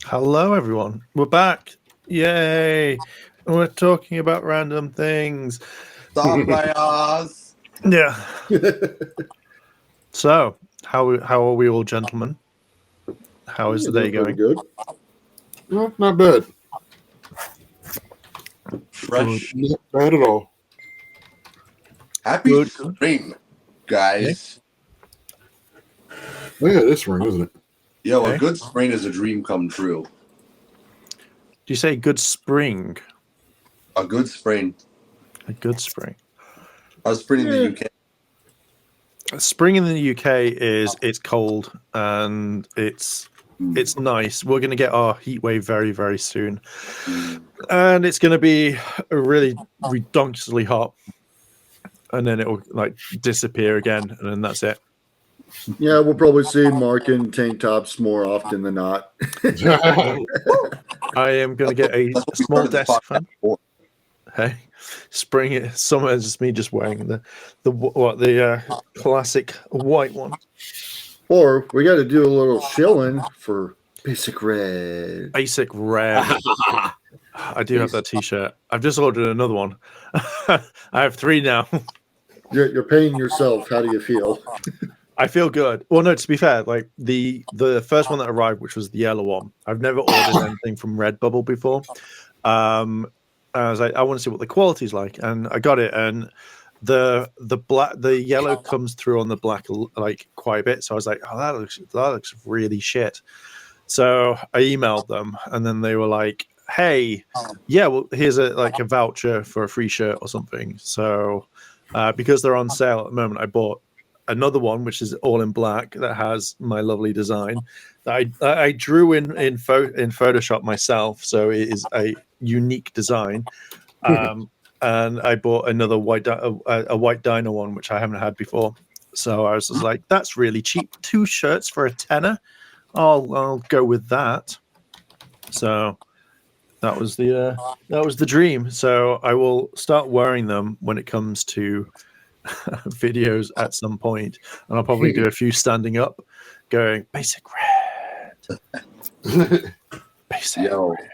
Hello, everyone. We're back. Yay! And we're talking about random things. Stop my ass. Yeah. So, how are we all, gentlemen? How is the day going? Good. No, not bad. Fresh. Not bad at all. Happy Good. spring, guys. Oh, yeah, it is spring, isn't it? Yo, Okay. a good spring is a dream come true. Do you say good spring? A good spring. A good spring. How's spring in the UK? Spring in the UK it's cold and it's nice. We're going to get our heat wave very, very soon. And it's going to be really redonkulously hot. And then it'll like disappear again. And then that's it. Yeah, we'll probably see Mark in tank tops more often than not. I am going to get a That's what we small started the desk podcast fan. for. Hey, spring, summer is just me just wearing the classic white one. Or we got to do a little shilling for Basic Red. Basic red. I do have that T-shirt. I've just ordered another one. I have 3 now. You're paying yourself. How do you feel? I feel good. Well, no, to be fair, like the first one that arrived, which was the yellow one, I've never ordered anything from Redbubble before. I was like, I want to see what the quality's like, and I got it, and the yellow comes through on the black like quite a bit. So I was like, oh, that looks really shit. So I emailed them, and then they were like, hey, yeah, well, here's a voucher for a free shirt or something. So because they're on sale at the moment, I bought another one which is all in black that has my lovely design that I drew in Photoshop myself, so it is a unique design. And I bought another a white dino one which I haven't had before, so I was just like, that's really cheap, 2 shirts for a tenner. I'll go with that. So that was the dream. So I will start wearing them when it comes to videos at some point, and I'll probably do a few standing up going Basic Red. Basic Red.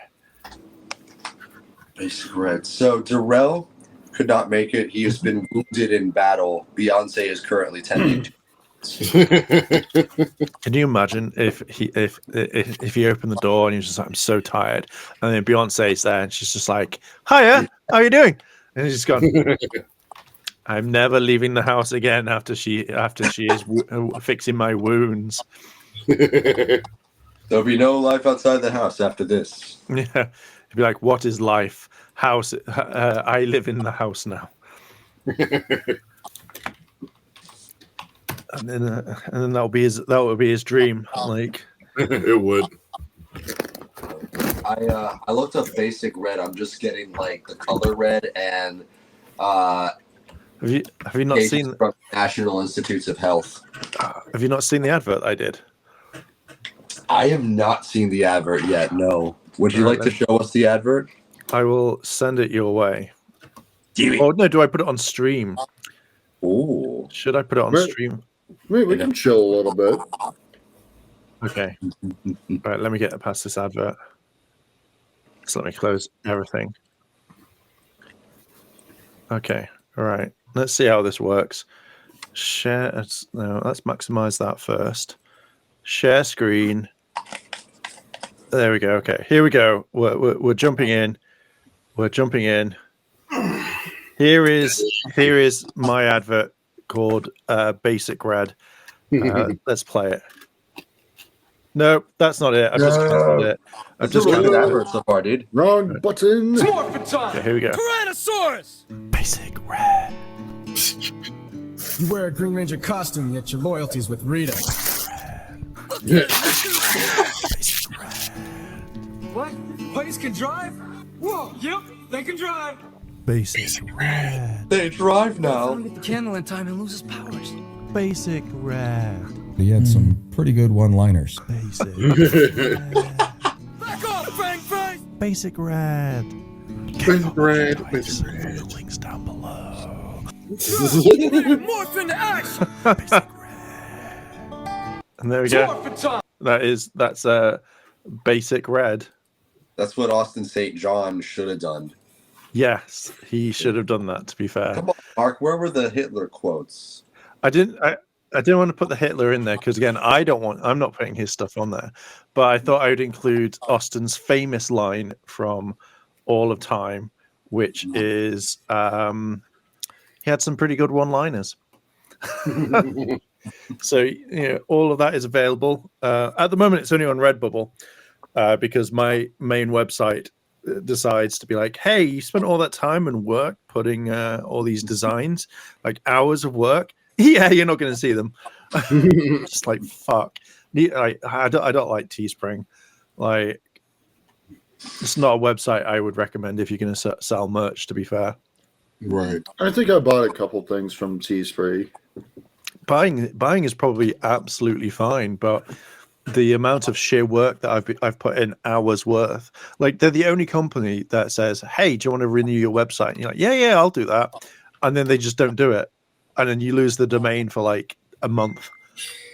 Basic Red. So Darrell could not make it. He has been wounded in battle. Beyonce is currently tending to. Can you imagine if he opened the door and he was just like, I'm so tired, and then Beyonce's there and she's just like, hiya, how are you doing? And he's just gone, I'm never leaving the house again after she is fixing my wounds. There'll be no life outside the house after this. Yeah, he'd be like, what is life? House. I live in the house now. And then that would be his dream. Like It would. I looked up Basic Red. I'm just getting like the color red and have you not seen from National Institutes of Health? Have you not seen the advert I did? I have not seen the advert yet. No. Would you like to show us the advert? I will send it your way. Do Oh no, do I put it on stream? Oh. Should I put it on Right. stream? We can chill a little bit. Okay. All right, let me get past this advert. So let me close everything. Okay. All right. Let's see how this works. Share. No, let's maximize that first. Share screen. There we go. Okay, here we go. We're jumping in. We're jumping in. Here is my advert called Basic Red. Let's play it. Nope, that's not it. I've just cancelled it. I've just Look at cancelled the it. advert so far, dude. Wrong button. Okay, here we go. Tyrannosaurus! Basic Red. You wear a Green Ranger costume, yet your loyalty's with Rita. What? Puppies can drive? Whoa, yep, they can drive. Basic Red. They drive now. Get the candle in time and lose his powers. Basic Red. He had some pretty good one-liners. Basic. Back off, Fang Face! Basic Red. Basic red. Basic red. Links down below. Morph into action! And there we go. That's basic red. That's what Austin St. John should have done. Yes, he should have done that. To be fair, Come on, Mark. Where were the Hitler quotes? I didn't want to put the Hitler in there because again, I'm not putting his stuff on there. But I thought I would include Austin's famous line from All of Time, which is he had some pretty good one-liners. So all of that is available at the moment. It's only on Redbubble because my main website decides to be like, hey, you spent all that time and work putting all these designs, like hours of work. Yeah, you're not going to see them. Just like fuck. I don't like Teespring. Like, it's not a website I would recommend if you're going to sell merch. To be fair, Right. I think I bought a couple things from Teespring. buying is probably absolutely fine, but the amount of sheer work that I've put in hours worth, like they're the only company that says, hey, do you want to renew your website? And you're like, yeah, I'll do that. And then they just don't do it. And then you lose the domain for like a month.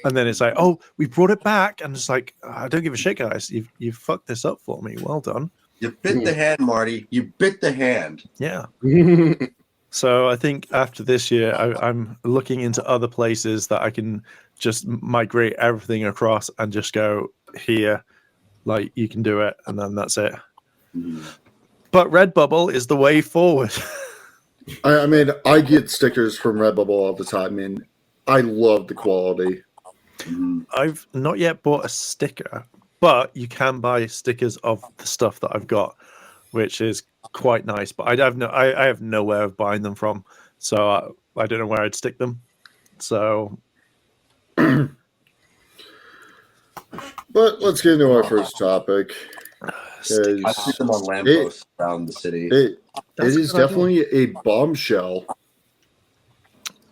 And then it's like, oh, we brought it back. And it's like, I don't give a shit, guys. You've fucked this up for me. Well done. You bit the hand, Marty. You bit the hand. Yeah. So I think after this year, I'm looking into other places that I can just migrate everything across and just go here, like you can do it, and then that's it. But Redbubble is the way forward. I mean, I get stickers from Redbubble all the time, and I love the quality. I've not yet bought a sticker, but you can buy stickers of the stuff that I've got, which is quite nice. But I have nowhere of buying them from, so I don't know where I'd stick them. So, But let's get into our first topic. I see them on lampposts around the city. It That's a is good idea. definitely a bombshell.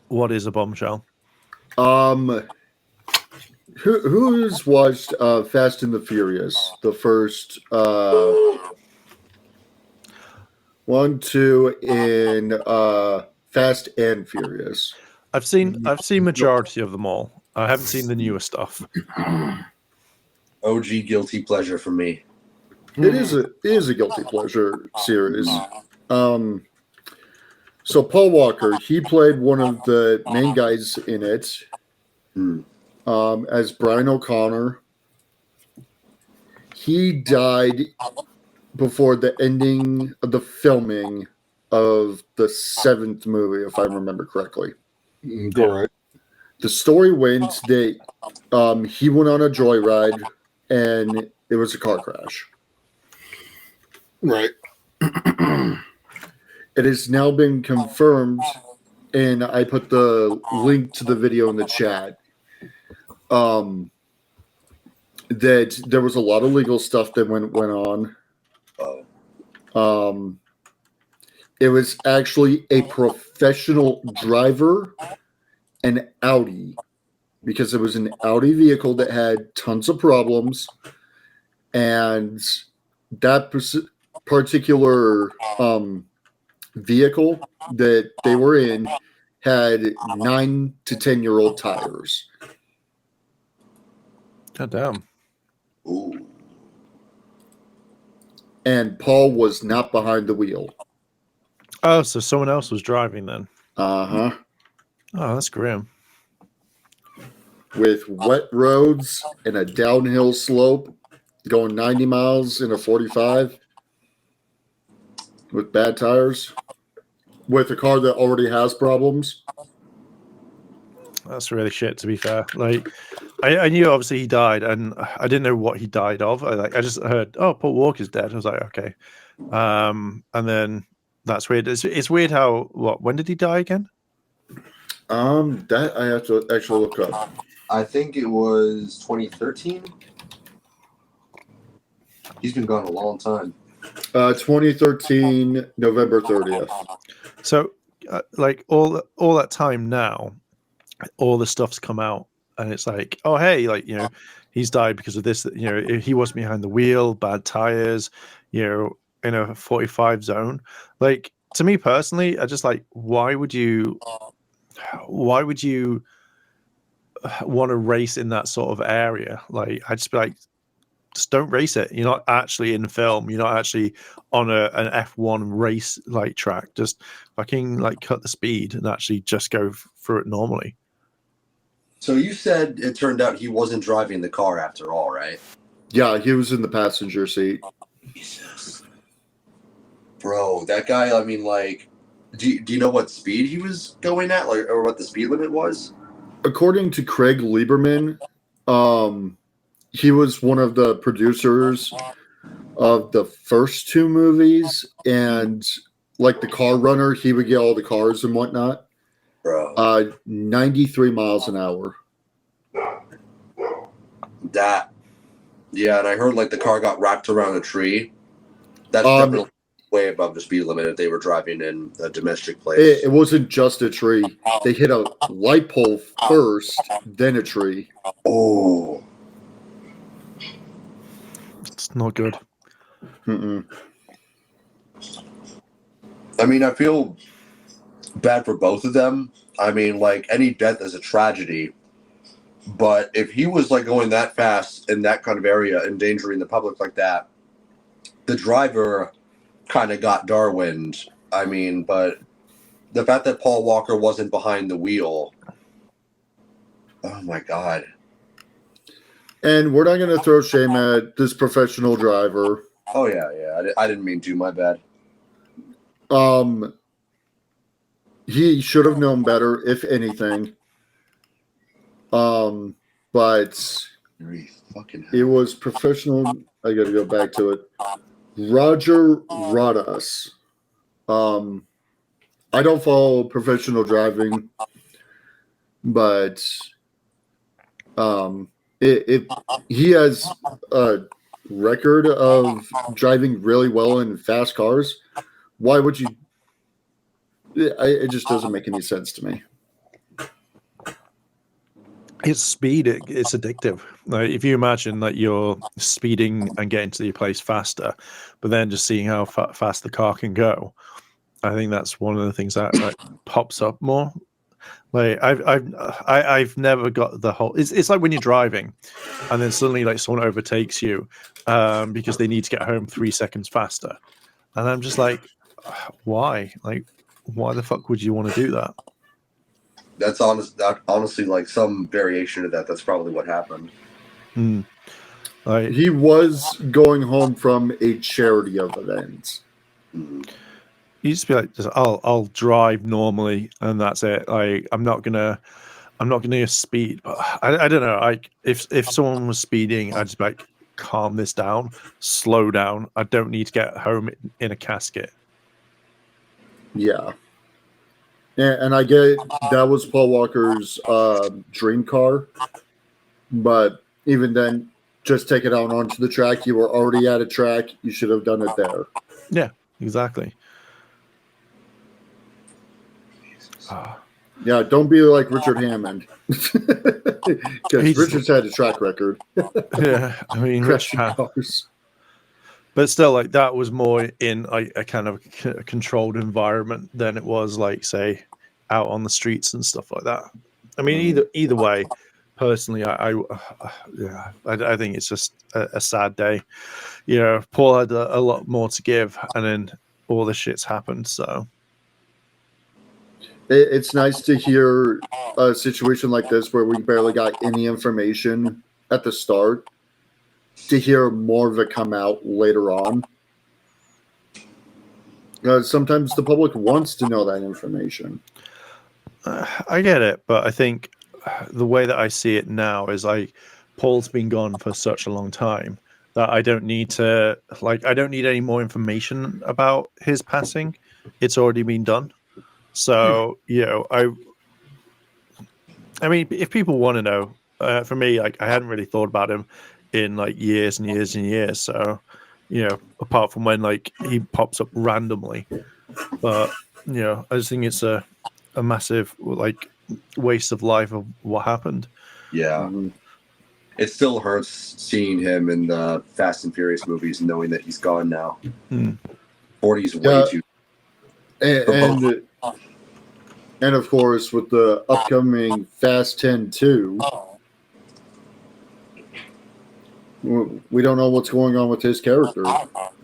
What is a bombshell? Who's watched Fast and the Furious? The first 1, 2, and Fast and Furious. I've seen majority of them all. I haven't seen the newer stuff. OG guilty pleasure for me. It is a guilty pleasure series. So Paul Walker, he played one of the main guys in it, as Brian O'Connor. He died before the ending of the filming of the 7th movie, if I remember correctly. Correct. The story went that he went on a joyride and it was a car crash. Right. It has now been confirmed, and I put the link to the video in the chat, that there was a lot of legal stuff that went on. It was actually a professional driver, an Audi, because it was an Audi vehicle that had tons of problems, and that particular vehicle that they were in had 9 to 10-year-old tires. God damn. Ooh. And Paul was not behind the wheel. Oh, so someone else was driving then. Uh-huh. Oh, that's grim. With wet roads and a downhill slope, going 90 miles in a 45 with bad tires, with a car that already has problems. That's really shit, to be fair. Like, I knew obviously he died, and I didn't know what he died of. I just heard, oh, Paul Walker's dead. I was like, okay. And then that's weird. It's weird how, when did he die again? That I have to actually look up. I think it was 2013. He's been gone a long time. 2013, November 30th. So, like all that time now, all the stuff's come out, and it's like, oh hey, like he's died because of this. He wasn't behind the wheel, bad tires. in a 45 zone. Like, to me personally, I just like, why would you want to race in that sort of area? Like, I'd just be like, just don't race it. You're not actually in film. You're not actually on an F1 race like track. Just fucking like cut the speed and actually just go through it normally. So you said it turned out he wasn't driving the car after all, right? Yeah, he was in the passenger seat. Jesus. Bro, that guy, I mean, like, do you know what speed he was going at, like, or what the speed limit was? According to Craig Lieberman, he was one of the producers of the first two movies, and like the car runner, he would get all the cars and whatnot. Bro. 93 miles an hour. That. Yeah, and I heard, like, the car got wrapped around a tree. That's definitely way above the speed limit if they were driving in a domestic place. It wasn't just a tree. They hit a light pole first, then a tree. Oh. It's not good. Mm-mm. I mean, I feel bad for both of them. I mean, like, any death is a tragedy. But if he was, like, going that fast in that kind of area, endangering the public like that, the driver kind of got Darwined. I mean, but the fact that Paul Walker wasn't behind the wheel, oh, my God. And we're not going to throw shame at this professional driver. Oh, yeah. I didn't mean to. My bad. He should have known better, if anything. But it was professional. I got to go back to it. Roger Rodas. I don't follow professional driving, but he has a record of driving really well in fast cars. Why would you? It just doesn't make any sense to me. It's speed. It's addictive. Like, if you imagine that you're speeding and getting to your place faster, but then just seeing how fast the car can go, I think that's one of the things that like, pops up more. Like I've never got the whole. It's like when you're driving, and then suddenly like someone overtakes you because they need to get home 3 seconds faster, and I'm just like, why? Like, why the fuck would you want to do that? That's honestly like some variation of that. That's probably what happened. Like, He was going home from a charity event. you just be like, I'll drive normally, and that's it. Like, I'm not gonna speed. But I don't know. Like, if someone was speeding, I'd just be like, calm this down, slow down. I don't need to get home in a casket. Yeah. And I get that was Paul Walker's dream car, but even then, just take it out onto the track. You were already at a track. You should have done it there. Yeah, exactly. Yeah, don't be like Richard Hammond, because Richard's had a track record. Yeah, I mean, Crashing cars. but still, like, that was more in a kind of controlled environment than it was, like, say, out on the streets and stuff like that. I mean, either way, personally, I think it's just a sad day. You know, Paul had a lot more to give, and then all this shit's happened. So It's nice to hear a situation like this where we barely got any information at the start, to hear more of it come out later on. Sometimes the public wants to know that information. I get it, but I think the way that I see it now is like Paul's been gone for such a long time that I don't need any more information about his passing. It's already been done. So, you know, I mean, if people want to know, for me, like, I hadn't really thought about him in like years and years and years. So, you know, apart from when like he pops up randomly, but you know, I just think it's a massive like waste of life of what happened. Yeah. it still hurts seeing him in the Fast and Furious movies, knowing that he's gone now. 40 is way too. And of course, with the upcoming Fast 10 2, we don't know what's going on with his character.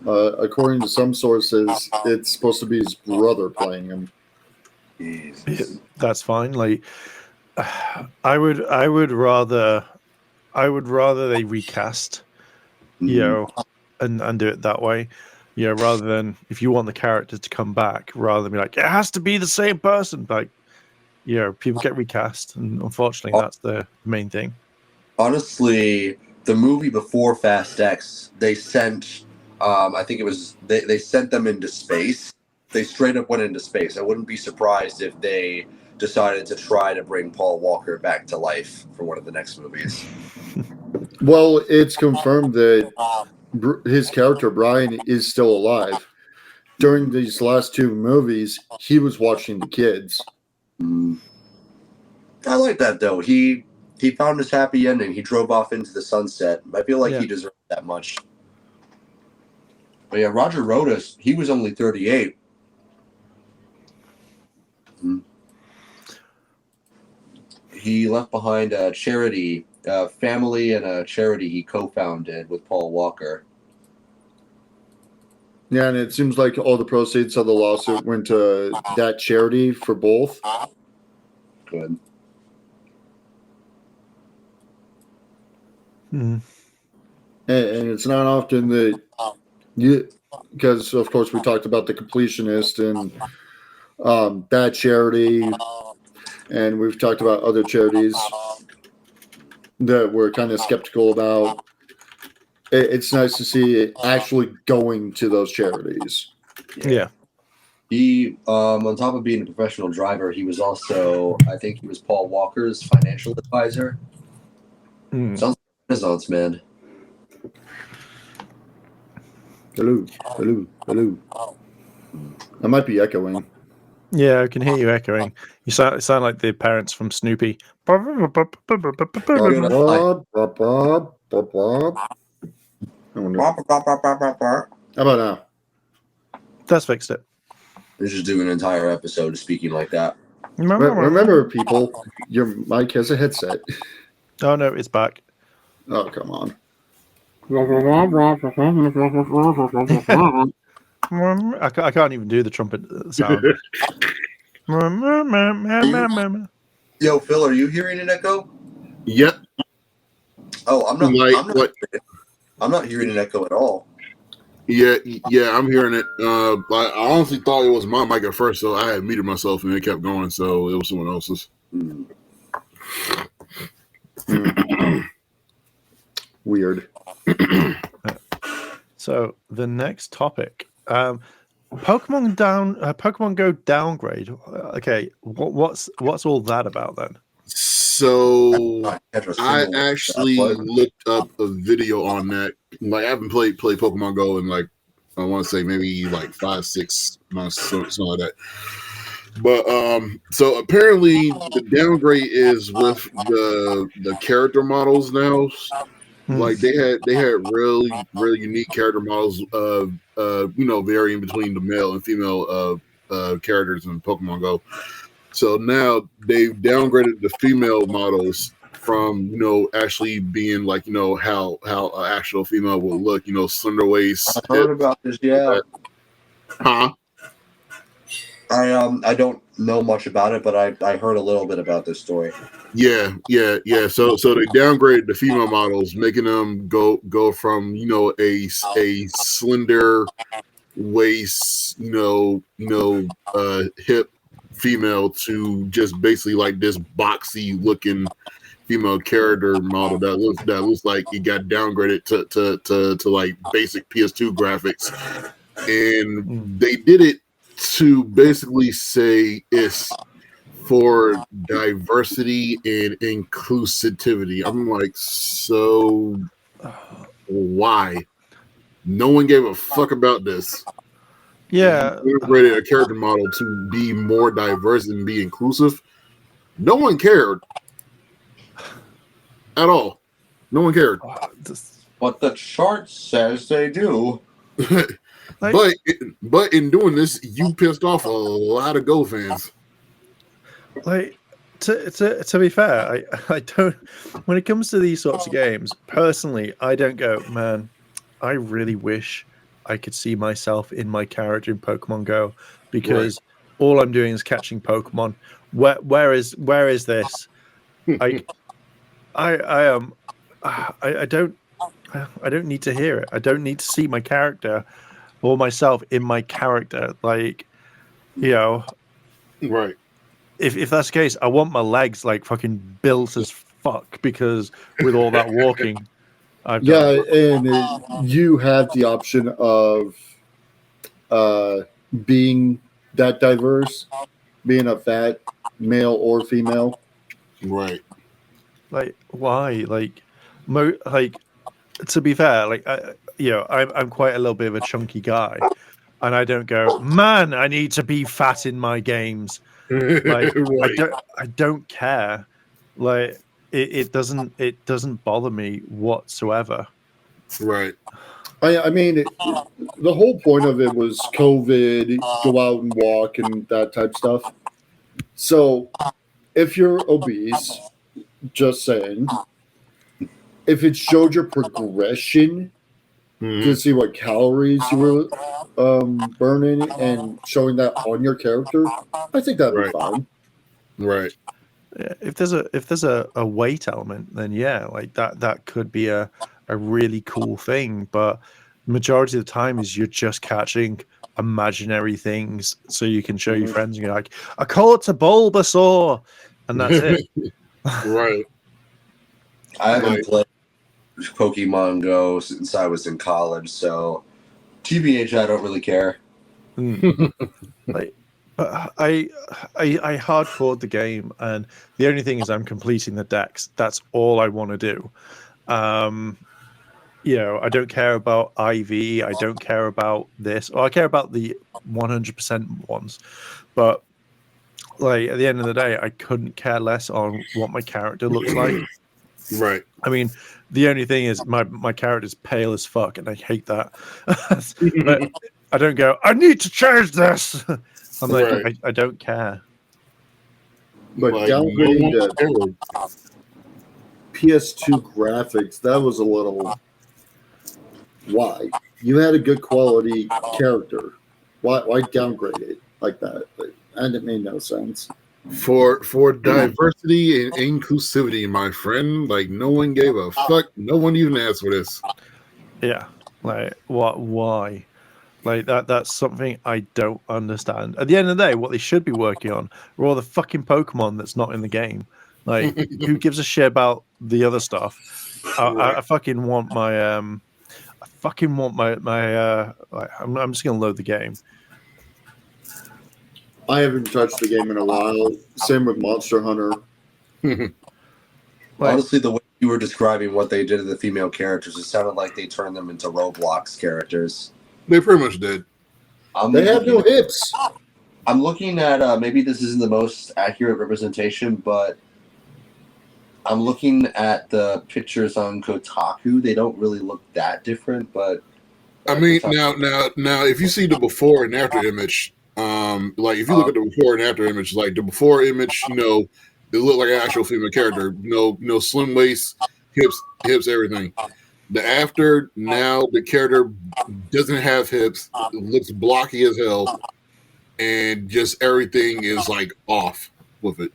According to some sources, it's supposed to be his brother playing him. Jesus. That's fine. Like, I would rather they recast, you know, and do it that way. You know, rather than if you want the characters to come back, rather than be like, it has to be the same person. Like, you know, people get recast, and unfortunately, that's the main thing. Honestly, the movie before Fast X, they sent, I think it was, they sent them into space. They straight up went into space. I wouldn't be surprised if they decided to try to bring Paul Walker back to life for one of the next movies. Well, it's confirmed that his character Brian is still alive. During these last two movies, he was watching the kids. I like that though. He found his happy ending. He drove off into the sunset. I feel like he deserved that much. But yeah, Roger Rodas, he was only 38. He left behind a charity, a family, and a charity he co-founded with Paul Walker. Yeah, and it seems like all the proceeds of the lawsuit went to that charity for both. Good. And it's not often that because of course we talked about the completionist and that charity, and we've talked about other charities that we're kind of skeptical about. It's nice to see it actually going to those charities. Yeah. He, on top of being a professional driver, he was also, I think he was Paul Walker's financial advisor. Sounds like a Renaissance man. Hello. I might be echoing. Yeah, I can hear you echoing. You sound like the parents from Snoopy. How about now? That's fixed it. They just do an entire episode speaking like that. Remember, people, your mic has a headset. Oh no, it's back. Oh, come on. I can't even do the trumpet sound. Yo, Phil, are you hearing an echo? Yep. Oh, I'm not. Like I'm not, what? I'm not hearing an echo at all. Yeah, I'm hearing it. I honestly thought it was my mic at first, so I had muted myself and it kept going, so it was someone else's. Weird. So the next topic, Pokemon Go downgrade. Okay, what's all that about then? So I actually looked up a video on that. Like I haven't played Pokemon Go in like I want to say maybe like 5-6 months, something like that. But so apparently the downgrade is with the character models now. Like they had really unique character models varying between the male and female characters in Pokemon Go. So now they've downgraded the female models from actually being like how an actual female will look, slender waist. I heard about this, yeah. Huh? I don't know much about it, but I heard a little bit about this story. Yeah. So they downgraded the female models, making them go from a slender waist, hip female to just basically like this boxy looking female character model that looks like it got downgraded to like basic PS2 graphics, and they did it to basically say it's for diversity and inclusivity. I'm like, so why? No one gave a fuck about this. Yeah, we created a character model to be more diverse and be inclusive. No one cared at all. No one cared. But the chart says they do. Like- but in doing this, you pissed off a lot of Go fans. Like, to be fair, I don't. When it comes to these sorts of games, personally, I don't go, man. I really wish I could see myself in my character in Pokemon Go, because all I'm doing is catching Pokemon. Where is this? I am. I don't need to hear it. I don't need to see my character or myself in my character. Like, you know, Right. if that's the case, I want my legs like fucking built as fuck, because with all that walking, I've done. and you have the option of being that diverse, being a fat male or female. Right. Like, why? Like, to be fair, like, I'm quite a little bit of a chunky guy, and I don't go, man, I need to be fat in my games. Like, Right. I don't care. Like, it doesn't bother me whatsoever. Right. I mean, the whole point of it was COVID, go out and walk and that type of stuff. So if you're obese, just saying, if it showed your progression to see what calories you were burning and showing that on your character, I think that'd be fine. Right. Yeah, if there's a weight element, then yeah, like that could be a really cool thing. But the majority of the time is you're just catching imaginary things so you can show your friends and you're like, I caught a Bulbasaur, and that's it. Right. I haven't played Pokemon Go since I was in college, so TBH, I don't really care. Like, I hardcored the game, and the only thing is I'm completing the decks. That's all I want to do. I don't care about IV. I don't care about this. Or I care about the 100% ones, but like at the end of the day, I couldn't care less on what my character looks like. Right. I mean, the only thing is my character's pale as fuck, and I hate that. But I don't go, I need to change this. I'm like, I don't care. But Like, downgrading no the one PS2 graphics, that was a little. Why? You had a good quality character. Why downgrade it like that? And it made no sense. for diversity and inclusivity, my friend. Like, no one gave a fuck. No one even asked for this. Yeah, like what? Why? Like that's something I don't understand. At the end of the day, what they should be working on are all the fucking Pokemon that's not in the game. Like, who gives a shit about the other stuff? I fucking want my I fucking want my like, I'm just gonna load the game. I haven't touched the game in a while. Same with Monster Hunter. Like, Honestly, the way you were describing what they did to the female characters, it sounded like they turned them into Roblox characters. They pretty much did. They have no hips. I'm looking at maybe this isn't the most accurate representation, but I'm looking at the pictures on Kotaku. They don't really look that different, but I mean, now, if you see the before and after image, like if you look at the before and after image, like the before image, they look like an actual female character. No slim waist, hips, everything. The after, now the character doesn't have hips, looks blocky as hell, and just everything is like off with it.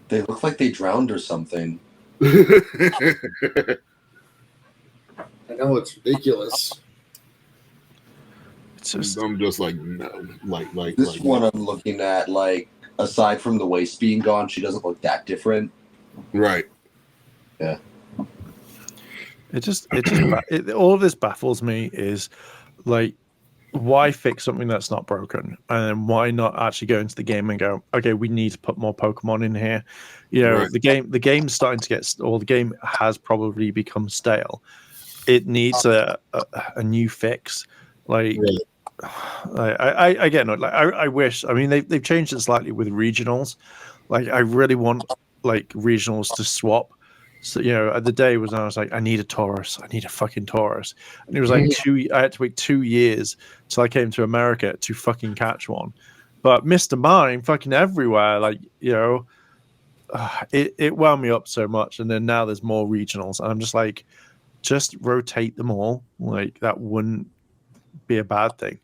they look like they drowned or something. I know it's ridiculous. it's just I'm just like, no, like This one I'm looking at, like, aside from the waist being gone, she doesn't look that different. right. all of this baffles me. Is like, why fix something that's not broken, and then why not actually go into the game and go, okay, we need to put more Pokemon in here. Right. The game's starting to get, or the game has probably become stale. It needs a new fix. Like, I get it. Like, I wish. I mean, they've changed it slightly with regionals. Like, I really want like regionals to swap So the day was I was like, I need a Taurus. I need a fucking Taurus. And it was like I had to wait 2 years till I came to America to fucking catch one. But Mr. Mime fucking everywhere, like it wound me up so much. And then now there's more regionals, and I'm just like, just rotate them all. Like that wouldn't be a bad thing.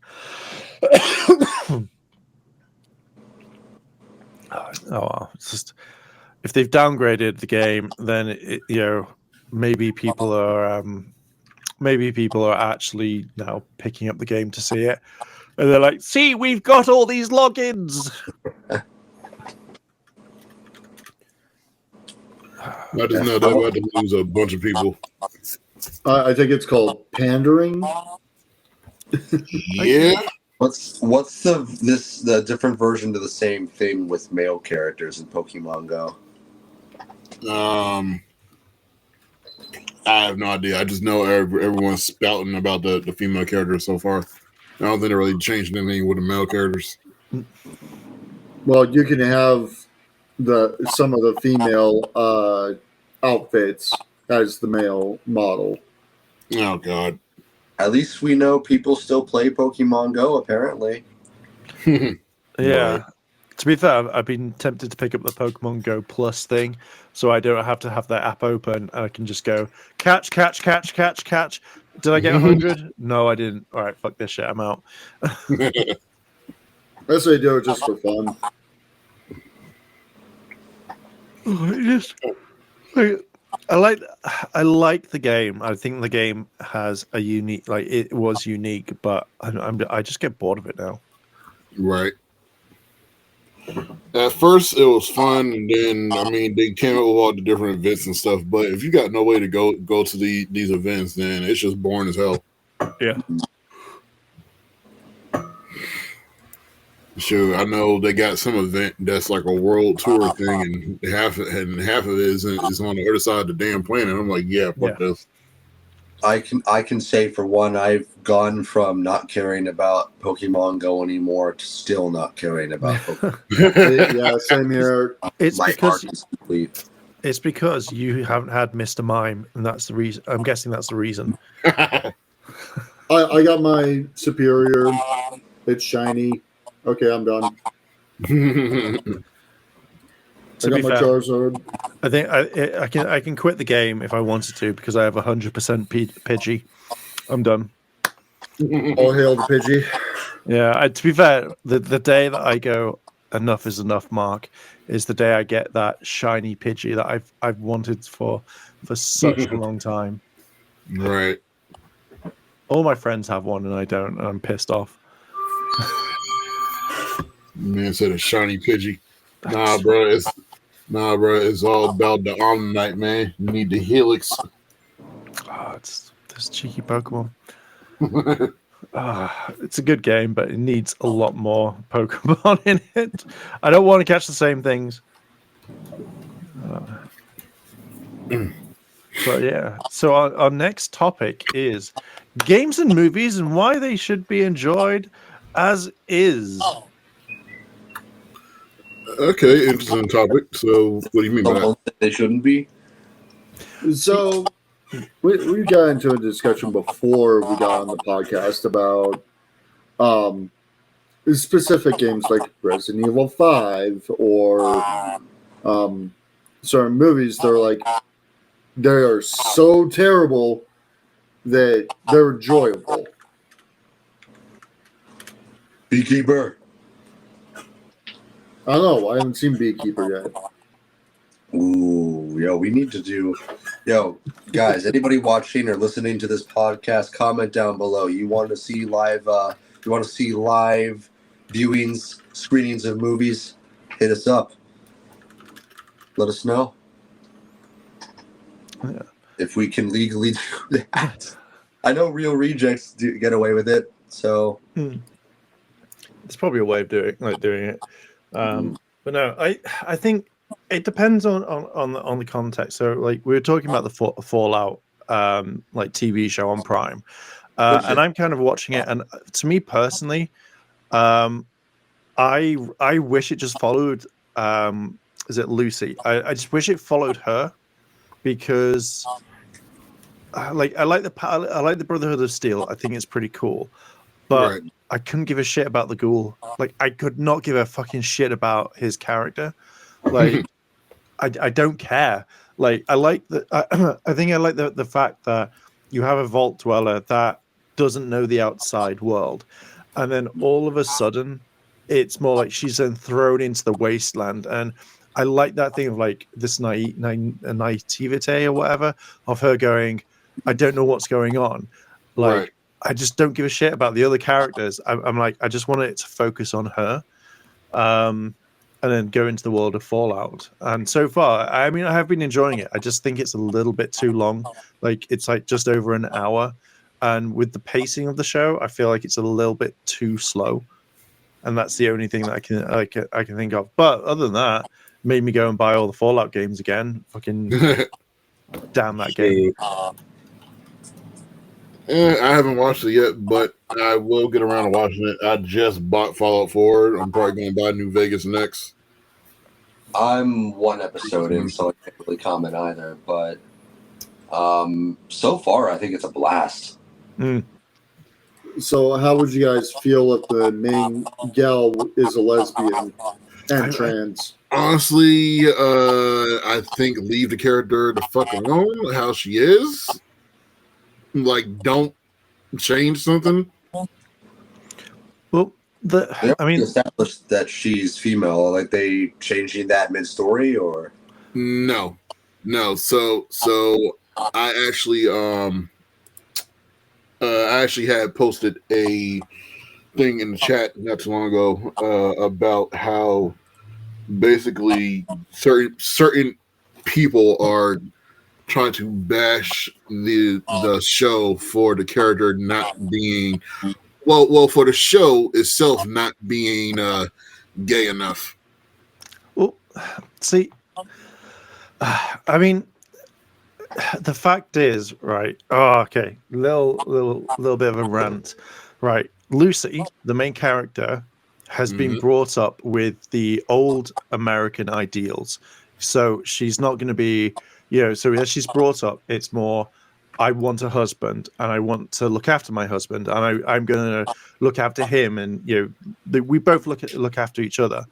Oh well, it's just if they've downgraded the game, then maybe people are actually now picking up the game to see it, and they're like, "See, we've got all these logins." I just know they're about to lose a bunch of people. I think it's called pandering. Yeah. What's the different version to the same thing with male characters in Pokemon Go? I have no idea. I just know everyone's spouting about the female characters so far. I don't think they're really changing anything with the male characters. Well, you can have some of the female outfits as the male model. Oh God. At least we know people still play Pokemon Go, apparently. Yeah. Right. To be fair, I've been tempted to pick up the Pokemon Go Plus thing, so I don't have to have that app open, and I can just go catch. Did I get 100? No, I didn't. All right, fuck this shit. I'm out. I say do it just for fun. I like the game. I think the game has a unique, like it was unique, but I just get bored of it now. Right. At first, it was fun, and then they came up with all the different events and stuff. But if you got no way to go to these events, then it's just boring as hell. Yeah. Sure, I know they got some event that's like a world tour thing, and half of it is on the other side of the damn planet. I'm like, yeah, fuck this. I can say for one, I've gone from not caring about Pokemon Go anymore to still not caring about Pokemon. Yeah, same here. It's My because heart is complete. it's because you haven't had Mr. Mime, and that's the reason. I'm guessing that's the reason. I got my superior. It's shiny. Okay, I'm done. I got my Charizard. I think I can quit the game if I wanted to because I have 100% Pidgey. I'm done. All hail the Pidgey. Yeah, to be fair, the day that I go enough is enough, Mark, is the day I get that shiny Pidgey that I've wanted for such a long time. Right. All my friends have one and I don't, and I'm pissed off. Man said a shiny Pidgey. Nah, bro, it's all about the Omnite, man. You need the Helix. Oh, it's this cheeky Pokemon. It's a good game, but it needs a lot more Pokemon in it. I don't want to catch the same things. But yeah, so our next topic is games and movies and why they should be enjoyed as is. Okay, interesting topic. So, what do you mean by that? They shouldn't be. So we got into a discussion before we got on the podcast about specific games like Resident Evil 5 or certain movies. They are so terrible that they're enjoyable. Beekeeper. I don't know. I haven't seen Beekeeper yet. Ooh, we need to do. Guys, anybody watching or listening to this podcast, comment down below. You want to see live? You want to see live viewings, screenings of movies? Hit us up. Let us know. Yeah. If we can legally do that. I know Real Rejects get away with it, so It's probably a way of doing it. But no, I think it depends on the context. So like we were talking about the Fallout like TV show on Prime, and I'm kind of watching it, and to me personally, I wish it just followed. Is it Lucy? I just wish it followed her. because I like the Brotherhood of Steel. I think it's pretty cool, but Right. I couldn't give a shit about the Ghoul. Like, I could not give a fucking shit about his character. Like, I don't care. Like, I like the I think I like the fact that you have a Vault Dweller that doesn't know the outside world, and then all of a sudden, it's more like she's then thrown into the wasteland. And I like that thing of like this naivete or whatever of her going, I don't know what's going on. Like, Right. I just don't give a shit about the other characters. I'm like, I just wanted it to focus on her, and then go into the world of Fallout. And so far, I mean, I have been enjoying it. I just think it's a little bit too long. Like, it's like just over an hour, and with the pacing of the show, I feel like it's a little bit too slow. And that's the only thing that I can think of. But other than that, made me go and buy all the Fallout games again. Fucking damn that game. I haven't watched it yet, but I will get around to watching it. I just bought Fallout 4. I'm probably going to buy New Vegas next. I'm one episode in, so I can't really comment either. But so far, I think it's a blast. So, how would you guys feel if the main gal is a lesbian and trans? Honestly, I think leave the character the fuck alone, how she is. Like, don't change something. Well, They established that she's female. Like, they changing that mid-story, or No. So I actually had posted a thing in the chat not too long ago about how basically certain people are trying to bash the show for the character not being for the show itself not being gay enough. Well, see, I mean, the fact is, right? Oh, okay. Little bit of a rant, right? Lucy, the main character, has been brought up with the old American ideals, so she's not going to be, So as she's brought up, it's more, I want a husband, and I want to look after my husband, and I'm going to look after him, and we both look after each other,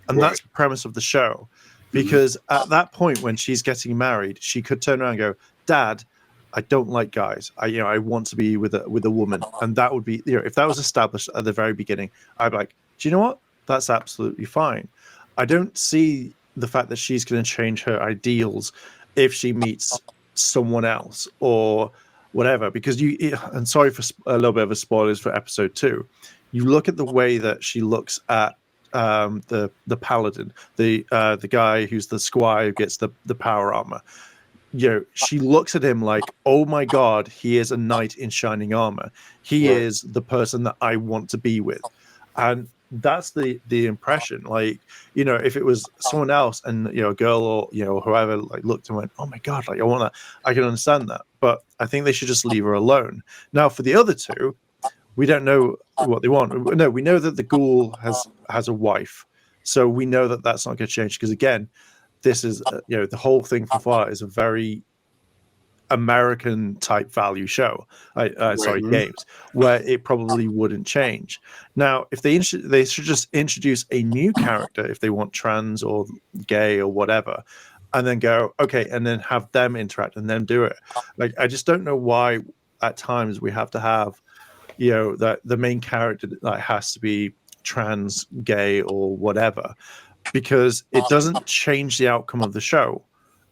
and Right. that's the premise of the show. Because at that point, when she's getting married, she could turn around and go, "Dad, I don't like guys. I want to be with a woman." And that would be, if that was established at the very beginning, I'd be like, "Do you know what? That's absolutely fine." I don't see the fact that she's going to change her ideals if she meets someone else or whatever. Because and sorry for a little bit of a spoilers for episode 2. You look at the way that she looks at the paladin, the guy who's the squire who gets the power armor. She looks at him like, oh my god, he is a knight in shining armor. He is the person that I want to be with. And that's the impression. Like, if it was someone else and a girl or whoever like looked and went, oh my god, like I can understand that. But I think they should just leave her alone. Now for the other two, we don't know what they want. No, we know that the Ghoul has a wife, so we know that that's not going to change. Because again, this is the whole thing for Fallout is a very American type value show. Games where it probably wouldn't change. Now, if they should just introduce a new character if they want trans or gay or whatever, and then go okay, and then have them interact and then do it. Like, I just don't know why at times we have to have that the main character has to be trans, gay, or whatever, because it doesn't change the outcome of the show.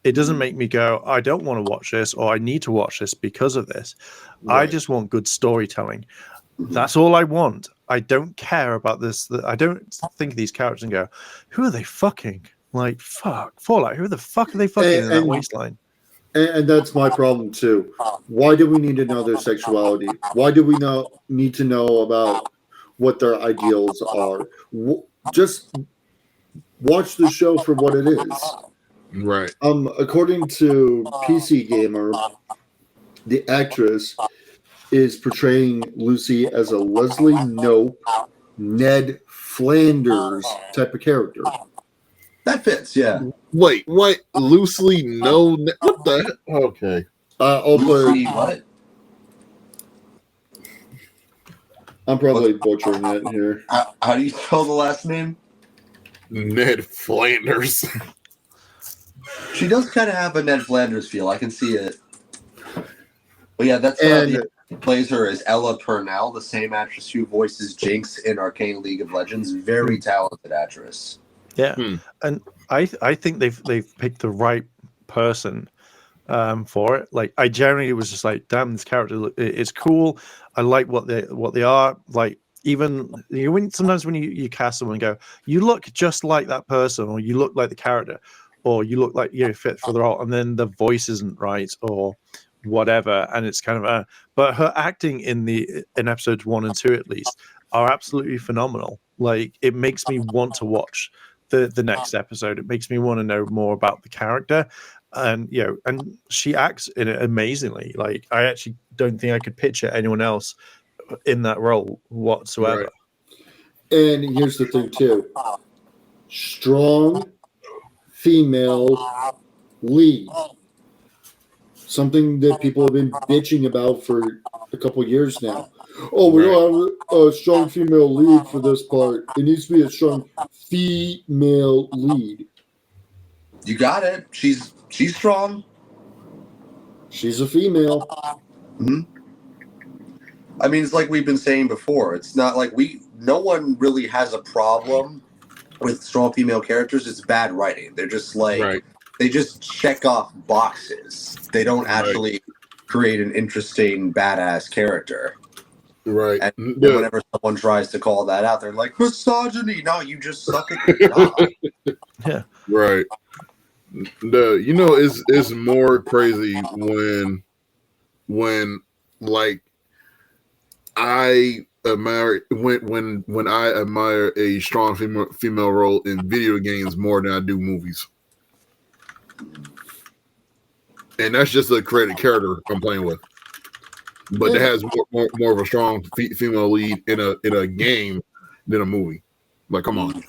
It doesn't make me go, I don't want to watch this, or I need to watch this because of this. Right. I just want good storytelling. That's all I want. I don't care about this. I don't think of these characters and go, who are they fucking? Like, fuck, Fallout, who the fuck are they fucking in that wasteland? And that's my problem too. Why do we need to know their sexuality? Why do we need to know about what their ideals are? Just watch the show for what it is. Right. According to PC Gamer, the actress is portraying Lucy as a Leslie Knope, Ned Flanders type of character. That fits, yeah. Wait, what? Loosely, no. What the? Okay. Lucy, what? I'm probably butchering it here. How do you spell the last name? Ned Flanders. She does kind of have a Ned Flanders feel. I can see it. But yeah, that's And the who plays her is Ella Purnell, the same actress who voices Jinx in Arcane League of Legends. Very talented actress. Yeah, Hmm. and I think they've picked the right person for it. Like I generally was just like, damn, this character is cool. I like what they are. Like even sometimes when you cast someone and go, you look just like that person, or you look like the character, or you look like you fit for the role, and then the voice isn't right or whatever, and it's kind of but her acting in episodes 1 and 2 at least are absolutely phenomenal. Like it makes me want to watch the next episode. It makes me want to know more about the character, and and she acts in it amazingly. Like I actually don't think I could picture anyone else in that role whatsoever. Right. And here's the thing too: strong female lead. Something that people have been bitching about for a couple years now. Oh, we don't have a strong female lead for this part. It needs to be a strong female lead. You got it. She's strong. She's a female. Mm-hmm. I mean, it's like we've been saying before. It's not like no one really has a problem with strong female characters. It's bad writing. They're just like they just check off boxes. They don't actually create an interesting badass character. Right. And whenever someone tries to call that out, they're like, misogyny. No, you just suck at your job. Yeah. Right. It's more crazy when like I admire when I admire a strong female role in video games more than I do movies. And that's just a created character I'm playing with. But it has more of a strong female lead in a game than a movie. Like, come on.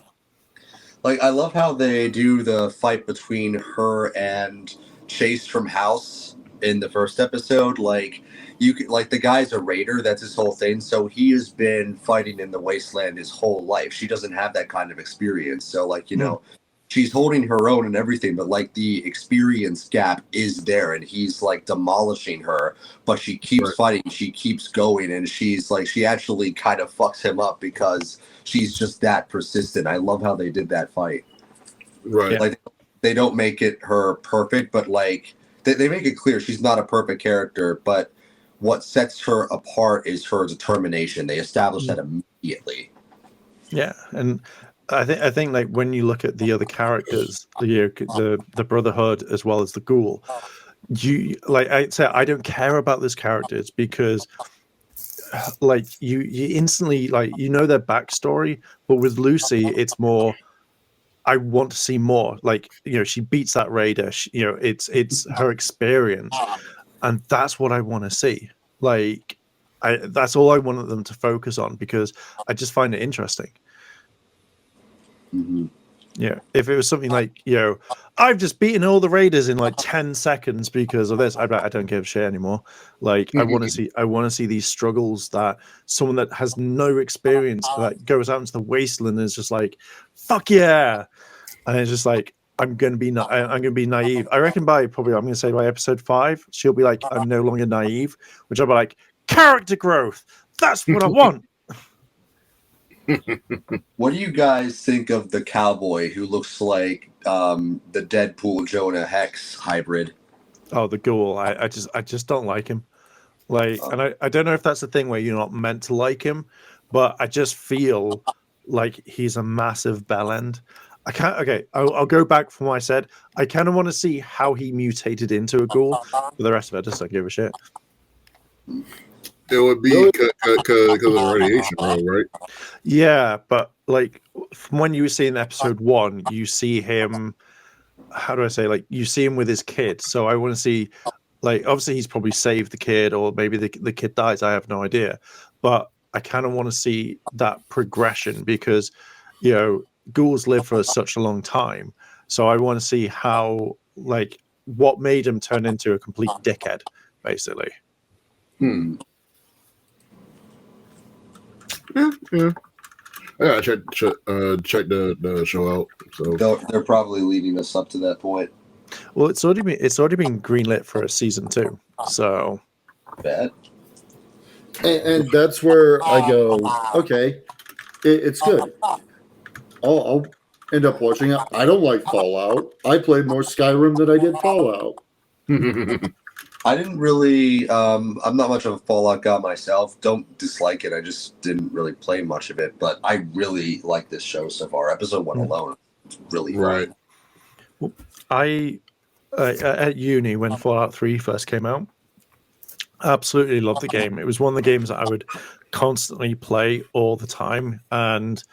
Like, I love how they do the fight between her and Chase from House in the first episode. Like, the guy's a raider. That's his whole thing. So he has been fighting in the wasteland his whole life. She doesn't have that kind of experience. So, like, she's holding her own and everything, but like the experience gap is there, and he's like demolishing her, but she keeps fighting, she keeps going, and she's like, she actually kind of fucks him up because she's just that persistent. I love how they did that fight. Right. Like they don't make it her perfect, but like they make it clear she's not a perfect character, but what sets her apart is her determination. They establish that immediately. Yeah, and I think like when you look at the other characters, the Brotherhood as well as the Ghoul, you like I say I don't care about those characters because like you instantly like their backstory, but with Lucy it's more I want to see more. Like she beats that raider. It's her experience, and that's what I want to see. Like that's all I wanted them to focus on because I just find it interesting. Mm-hmm. Yeah, if it was something like I've just beaten all the raiders in like 10 seconds because of this, I don't give a shit anymore. Like I want to see these struggles that someone that has no experience that goes out into the wasteland and is just like, fuck yeah, and it's just like I'm gonna be naive. I reckon by episode 5 she'll be like, I'm no longer naive, which I'll be like, character growth. That's what I want. What do you guys think of the cowboy who looks like the Deadpool Jonah Hex hybrid? Oh, the Ghoul. I just don't like him. Like, and I don't know if that's the thing where you're not meant to like him, but I just feel like he's a massive bellend. I can't. Okay, I'll go back from what I said. I kind of want to see how he mutated into a Ghoul. For the rest of it, I just don't give a shit. It would be because of the radiation, right? Yeah, but like from when you see in episode 1, you see him. How do I say? Like you see him with his kid. So I want to see. Like obviously he's probably saved the kid, or maybe the kid dies. I have no idea, but I kind of want to see that progression because ghouls live for such a long time, So I want to see how, like, what made him turn into a complete dickhead, basically. Yeah. I gotta check the show out. So They're probably leading us up to that point. Well, it's already been greenlit for a season 2. So Bad. And that's where I go, okay, it's good. I'll end up watching it. I don't like Fallout. I played more Skyrim than I did Fallout. I didn't really. I'm not much of a Fallout guy myself. Don't dislike it. I just didn't really play much of it. But I really like this show so far. Episode 1 alone, it's really right. fun. I at uni when Fallout 3 first came out, absolutely loved the game. It was one of the games that I would constantly play all the time, and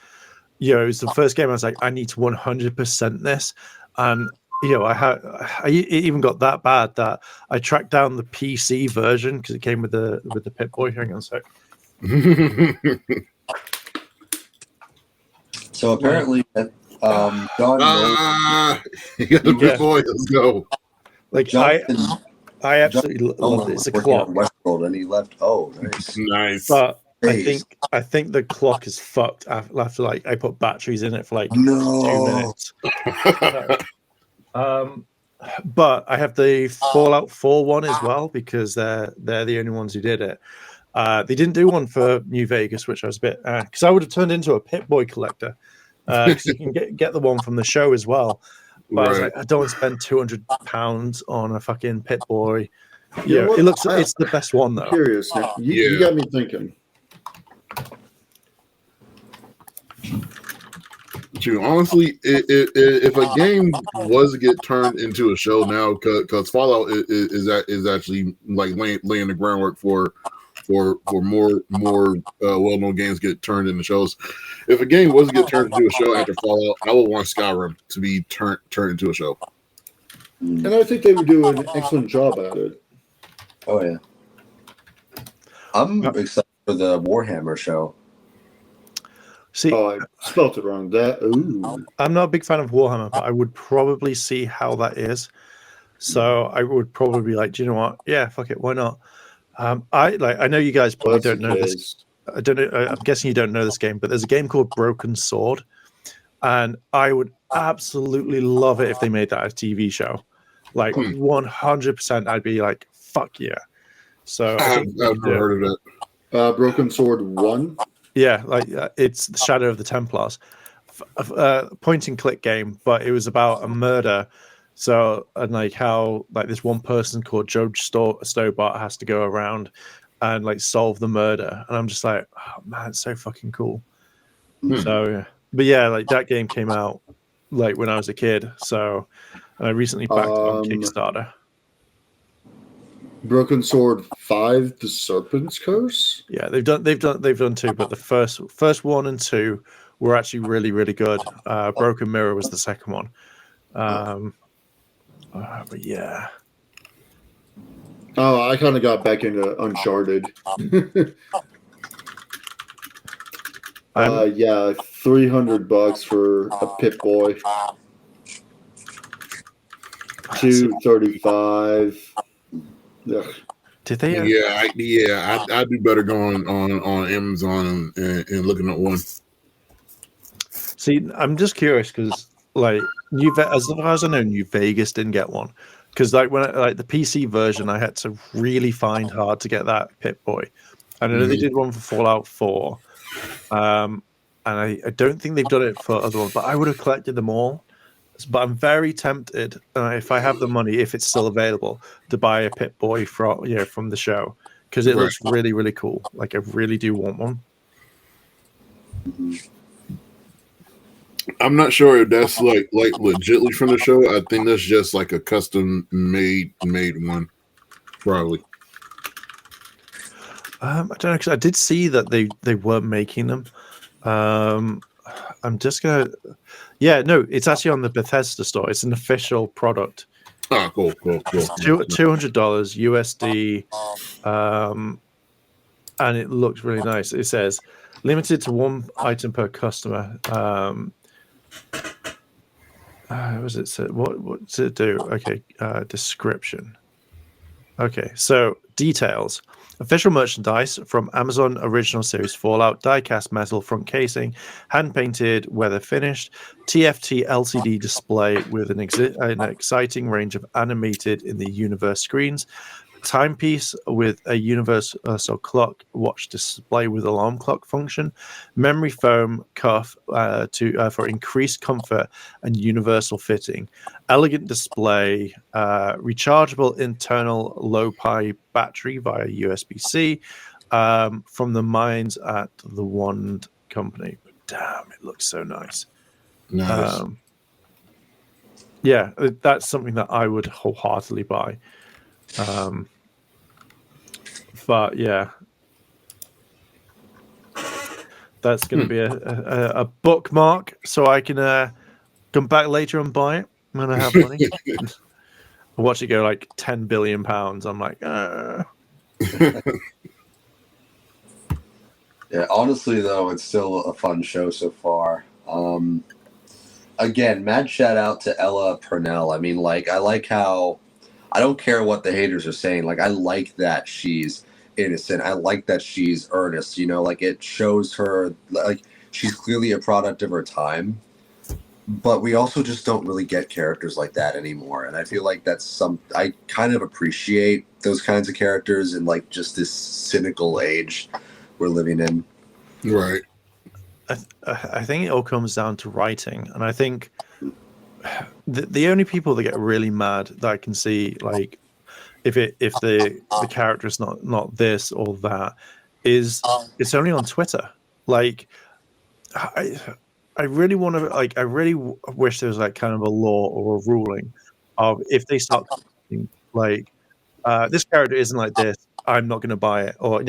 it was the first game I was like, I need to 100% this, and I even got that bad that I tracked down the PC version because it came with the Pip-Boy. Hang on a sec. So apparently, John. You got the big boy. Let's go. Like Jonathan, I absolutely love it. It's a clock, Westworld, and he left. Oh, nice. Nice. but Nice. I think the clock is fucked after like I put batteries in it for like 2 No. minutes. But I have the Fallout 4 one as well because they're the only ones who did it. They didn't do one for New Vegas, which I was a bit because I would have turned into a Pip-Boy collector because you can get the one from the show as well. But I was like, I don't want to spend £200 on a fucking Pip-Boy. You know what? It's the best one though. Curious now. You got me thinking. Dude, honestly, if a game was to get turned into a show now, because Fallout is actually like laying the groundwork for more well-known games get turned into shows. If a game was to get turned into a show after Fallout, I would want Skyrim to be turned into a show. And I think they would do an excellent job at it. Oh yeah. I'm excited for the Warhammer show. See, Oh, I spelt it wrong. Ooh. I'm not a big fan of Warhammer, but I would probably see how that is. So I would probably be like, do you know what? Yeah, fuck it, why not? I know you guys probably don't know this. I don't know. I'm guessing you don't know this game, but there's a game called Broken Sword, and I would absolutely love it if they made that a TV show. Like 100%, I'd be like, fuck yeah. So I've never heard of it. Broken Sword 1. Yeah, like it's the Shadow of the Templars, point and click game, but it was about a murder. So and like how like this one person called Judge Stobart has to go around and like solve the murder, and I'm just like, oh man, it's so fucking cool. So, but yeah, like that game came out like when I was a kid, so I recently backed it on Kickstarter. Broken Sword 5, The Serpent's Curse. Yeah, they've done 2, but the first 1 and 2 were actually really, really good. Broken Mirror was the second one. But yeah. Oh, I kind of got back into Uncharted. Yeah, $300 for a Pip-Boy. $235. Ugh. Did they? I'd do better going on Amazon and looking at one. See, I'm just curious because, like, as far as I know, New Vegas didn't get one because, like, when the PC version, I had to really find hard to get that Pip-Boy. I know they did one for Fallout 4, and I don't think they've done it for other ones, but I would have collected them all. But I'm very tempted, if I have the money, if it's still available, to buy a Pip-Boy from the show because it looks really, really cool. Like I really do want one. I'm not sure if that's like legitly from the show. I think that's just like a custom made one, probably. I don't know because I did see that they weren't making them. I'm just gonna. Yeah, no, it's actually on the Bethesda store. It's an official product. Oh, cool. $200 USD, and it looks really nice. It says limited to 1 item per customer. was it? So what does it do? Okay, description. Okay, so details. Official merchandise from Amazon Original Series Fallout, die-cast metal front casing, hand-painted, weather finished, TFT LCD display with an exciting range of animated in the universe screens, timepiece with a universal clock watch display with alarm clock function, memory foam cuff for increased comfort and universal fitting, elegant display, rechargeable internal low-pi battery via USB-C from the minds at the Wand Company. Damn, it looks so nice. Nice. Yeah, that's something that I would wholeheartedly buy. But yeah, that's going to be a bookmark, so I can come back later and buy it when I have money. Watch it go like £10 billion. I'm like, Yeah, honestly though, it's still a fun show so far. Again, mad shout out to Ella Purnell. I mean, like, I like how I don't care what the haters are saying. Like, I like that she's innocent. I like that she's earnest. You know, like, it shows her like she's clearly a product of her time. But we also just don't really get characters like that anymore. And I feel like I kind of appreciate those kinds of characters in like just this cynical age we're living in. Right. I think it all comes down to writing, and I think the only people that get really mad that I can see, like if the character is not this or that, is it's only on Twitter. Like I really want to, like, I really wish there was like kind of a law or a ruling of if they start like this character isn't like this, I'm not going to buy it, or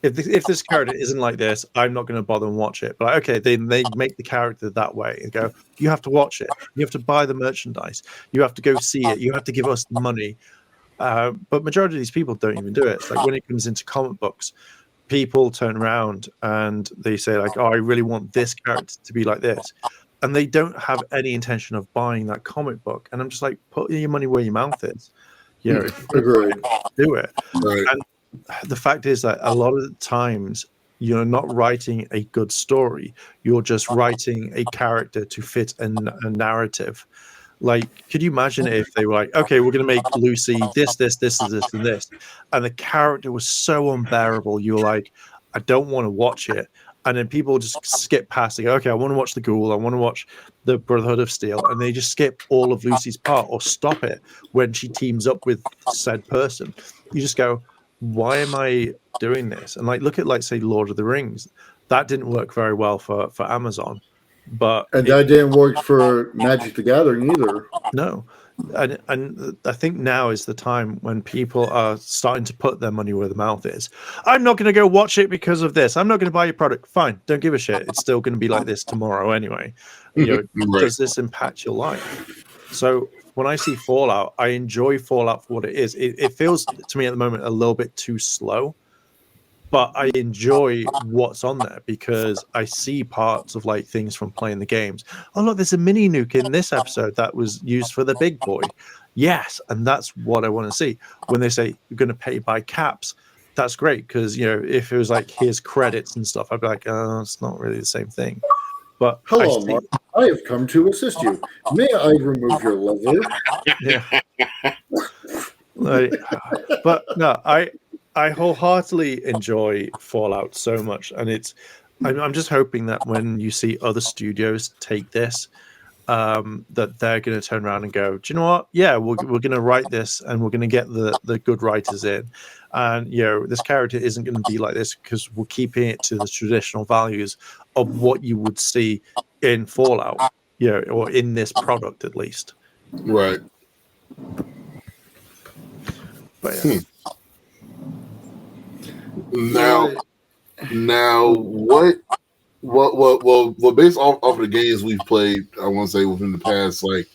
if this character isn't like this, I'm not going to bother and watch it. But like, okay, they make the character that way and go, you have to watch it, you have to buy the merchandise, you have to go see it, you have to give us the money. But majority of these people don't even do it. It's like when it comes into comic books, people turn around and they say like, oh, I really want this character to be like this, and they don't have any intention of buying that comic book. And I'm just like, put your money where your mouth is. You know, Agreed. do it. Right. And the fact is that a lot of the times you're not writing a good story, you're just writing a character to fit a narrative. Like, could you imagine if they were like, okay, we're going to make Lucy this, and the character was so unbearable, you were like, I don't want to watch it. And then people just skip past. They go, okay, I want to watch the Ghoul, I want to watch the Brotherhood of Steel, and they just skip all of Lucy's part or stop it when she teams up with said person. You just go, why am I doing this? And like, look at, like, say, Lord of the Rings. That didn't work very well for Amazon, but And that didn't work for Magic the Gathering either. no. And I think now is the time when people are starting to put their money where the mouth is. I'm not going to go watch it because of this. I'm not going to buy your product. Fine, don't give a shit. It's still going to be like this tomorrow anyway. You know, Right. does this impact your life? So when I see Fallout, I enjoy Fallout for what it is. It feels to me at the moment a little bit too slow, but I enjoy what's on there because I see parts of like things from playing the games. Oh, look, there's a mini nuke in this episode that was used for the big boy. Yes, and that's what I want to see. When they say you're going to pay by caps, that's great because, you know, if it was like here's credits and stuff, I'd be like, oh, it's not really the same thing. But Hello, Mark. I have come to assist you. May I remove your lever? Yeah. Like, but no, I wholeheartedly enjoy Fallout so much, and I'm just hoping that when you see other studios take this, that they're going to turn around and go, do you know what? Yeah, we're going to write this, and we're going to get the good writers in, and you know, this character isn't going to be like this because we're keeping it to the traditional values of what you would see in Fallout, you know, or in this product at least. Right. But yeah. Now, what, based off of the games we've played, I want to say within the past like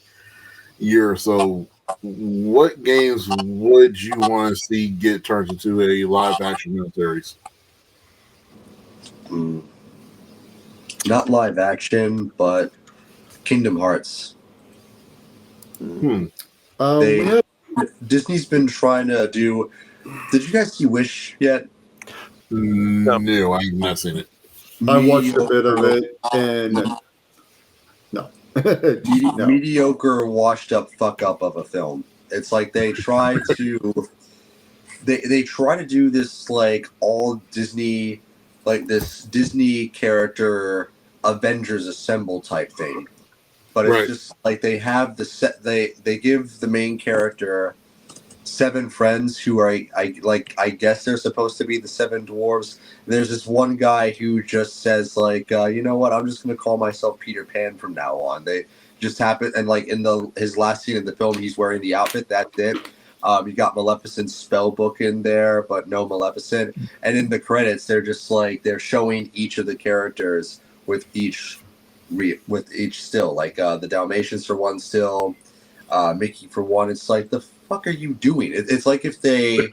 year or so, what games would you want to see get turned into a live action militaries? Not live action, but Kingdom Hearts. We They- have, Disney's been trying to do. Did you guys see Wish yet? No, I've not seen it. I watched a bit of it, and no. No. Mediocre, washed up fuck up of a film. It's like they try to they try to do this like all Disney, like this Disney character Avengers Assemble type thing, but it's Right. just like they have the set. They give the main character 7 friends who are I guess they're supposed to be the 7 dwarves. There's this one guy who just says like, you know what, I'm just gonna call myself Peter Pan from now on. They just happen, and like in his last scene in the film, he's wearing the outfit. That's it. You got Maleficent's spell book in there, but no Maleficent. And in the credits, they're just like they're showing each of the characters with each still, like the Dalmatians for one still, Mickey for one. It's like, the fuck are you doing? It's like if they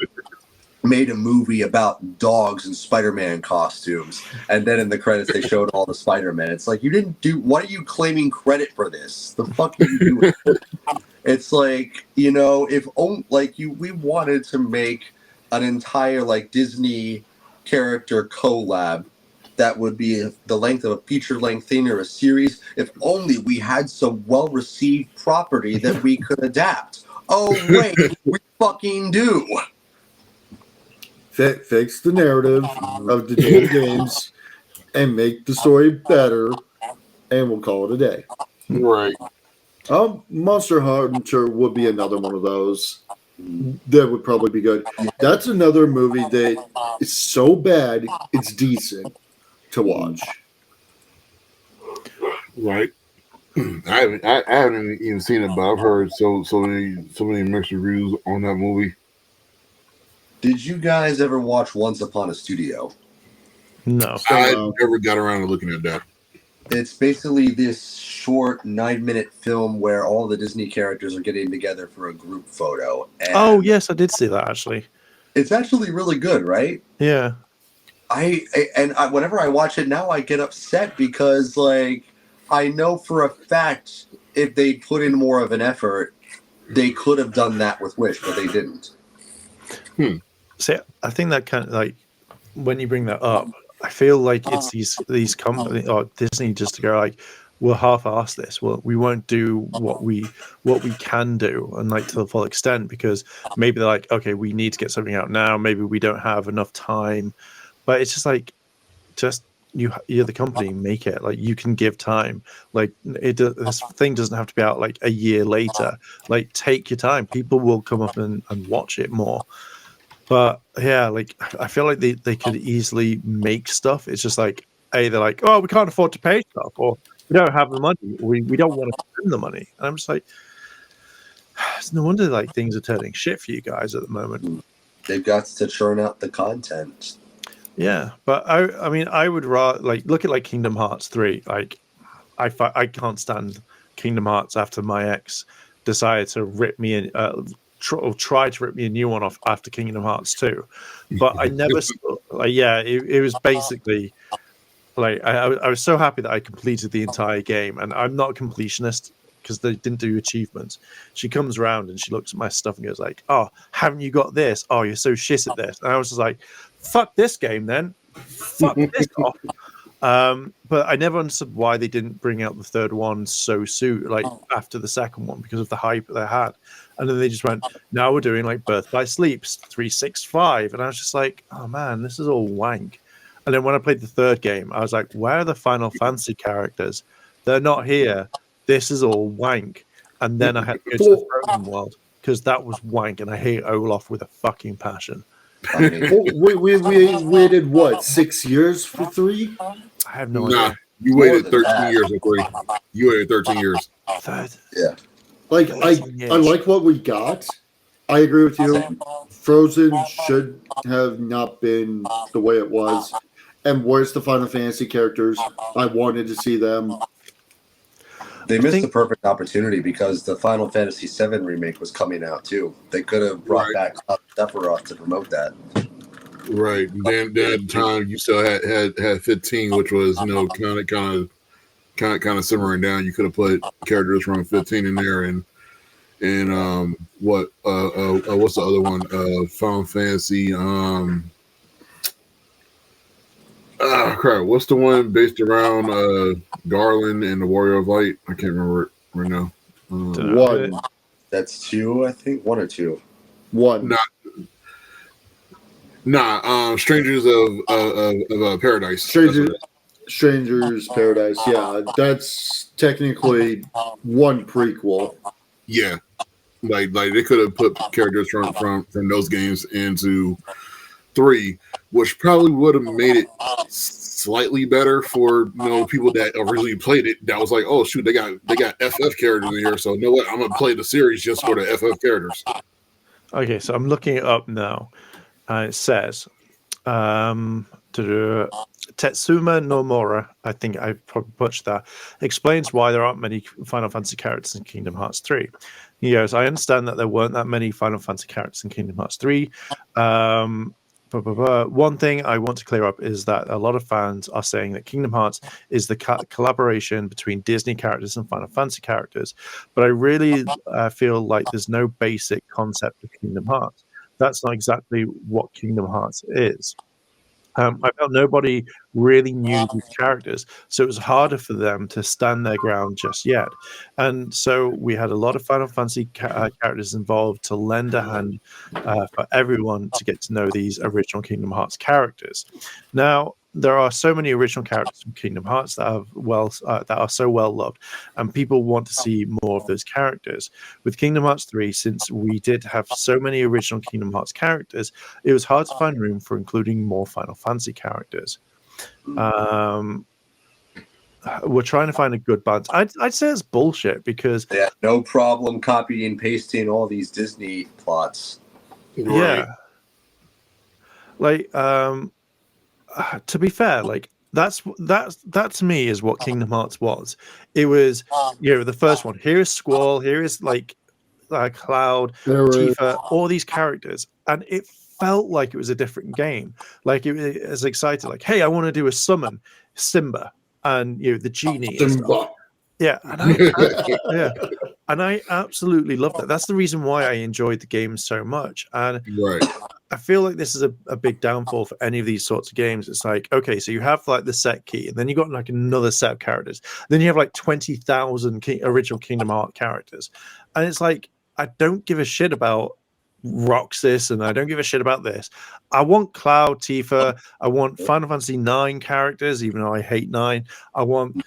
made a movie about dogs in Spider-Man costumes, and then in the credits they showed all the Spider-Man. It's like, you didn't do. What are you claiming credit for this? The fuck are you doing? It's like, you know, we wanted to make an entire like Disney character collab that would be the length of a feature-length thing or a series. If only we had some well-received property that we could adapt. Oh wait, we fucking do. Fix the narrative of the damn games and make the story better, and we'll call it a day. Right. Monster Hunter would be another one of those. That would probably be good. That's another movie that is so bad it's decent to watch. Right. I haven't even seen it, but I've heard so many mixed reviews on that movie. Did you guys ever watch Once Upon a Studio? No. I never got around to looking at that. It's basically this short 9-minute film where all the Disney characters are getting together for a group photo. And Oh yes, I did see that actually. it's actually really good, right? Yeah. Whenever I watch it now, I get upset because, like, I know for a fact if they put in more of an effort, they could have done that with Wish, but they didn't. See, I think that kind of like when you bring that up, I feel like it's these companies or Disney just to go like, we'll half-ass this. We won't do what we can do and like to the full extent, because maybe they're like, okay, we need to get something out now. Maybe we don't have enough time, but it's just like, you're the company, make it. Like, you can give time. Like, this thing doesn't have to be out like a year later. Like, take your time. People will come up and watch it more. But yeah, like, I feel like they could easily make stuff. It's just like, they're like, oh, we can't afford to pay stuff, or we don't have the money. We don't want to spend the money. And I'm just like, it's no wonder like things are turning shit for you guys at the moment. They've got to churn out the content. Yeah, but I mean, I would rather like look at like Kingdom Hearts 3. Like, I can't stand Kingdom Hearts after my ex decided to rip me in. Try to rip me a new one off after Kingdom Hearts 2, but I never like, yeah, it was basically like I was so happy that I completed the entire game, and I'm not a completionist because they didn't do achievements. She comes around and she looks at my stuff and goes like, oh, haven't you got this? Oh, you're so shit at this. And I was just like, fuck this game then, fuck this off. But I never understood why they didn't bring out the third one so soon, like after the second one, because of the hype they had. And then they just went, now we're doing like Birth by Sleep 365. And I was just like, oh man, this is all wank. And then when I played the third game, I was like, where are the Final Fantasy characters? They're not here. This is all wank. And then I had to go to the Frozen World because that was wank. And I hate Olaf with a fucking passion. I mean, We waited what, 6 years for 3? I have no Nah, idea. you waited 13 years for 3. You waited 13 years. Third. yeah. Like I like what we got. I agree with you. Frozen should have not been the way it was. And where's the Final Fantasy characters? I wanted to see them. They missed the perfect opportunity because the Final Fantasy VII remake was coming out too. They could have brought back Sephiroth to promote that. Right. Then at the time you still had 15, which was, you know, kind of kind of simmering down. You could have put characters from 15 in there, and what's the other one? Final Fantasy. Crap. What's the one based around Garland and the Warrior of Light? I can't remember it right now. One. That's 2, I think. 1 or 2. One. Strangers of Paradise. Strangers Paradise. Yeah, that's technically one prequel. Yeah, like they could have put characters from those games into 3, which probably would have made it slightly better for people that originally played it. That was like, oh shoot, they got FF characters in here, so you know what? I'm gonna play the series just for the FF characters. Okay, so I'm looking it up now. It says Tetsuma Nomura, I think I probably butchered that, explains why there aren't many Final Fantasy characters in Kingdom Hearts 3. He goes, I understand that there weren't that many Final Fantasy characters in Kingdom Hearts 3. One thing I want to clear up is that a lot of fans are saying that Kingdom Hearts is the collaboration between Disney characters and Final Fantasy characters, but I really feel like there's no basic concept of Kingdom Hearts. That's not exactly what Kingdom Hearts is. I felt nobody really knew these characters, so it was harder for them to stand their ground just yet. And so we had a lot of Final Fantasy characters involved to lend a hand for everyone to get to know these original Kingdom Hearts characters. Now, there are so many original characters from Kingdom Hearts that are so well loved, and people want to see more of those characters. With Kingdom Hearts 3, since we did have so many original Kingdom Hearts characters, it was hard to find room for including more Final Fantasy characters. We're trying to find a good balance. I'd say it's bullshit because no problem copying and pasting all these Disney plots. Yeah, like to be fair, like that to me is what Kingdom Hearts was. It was, the first one. Here is Squall. Here is like Cloud, Tifa, all these characters, and it felt like it was a different game. Like it was excited. Like, hey, I want to do a summon Simba and the genie. Simba. Yeah, and I absolutely loved that. That's the reason why I enjoyed the game so much. And I feel like this is a big downfall for any of these sorts of games. It's like, okay, so you have like the set key, and then you got like another set of characters. Then you have like 20,000 original Kingdom Hearts characters, and it's like I don't give a shit about Roxas, and I don't give a shit about this. I want Cloud, Tifa. I want Final Fantasy 9 characters, even though I hate 9. I want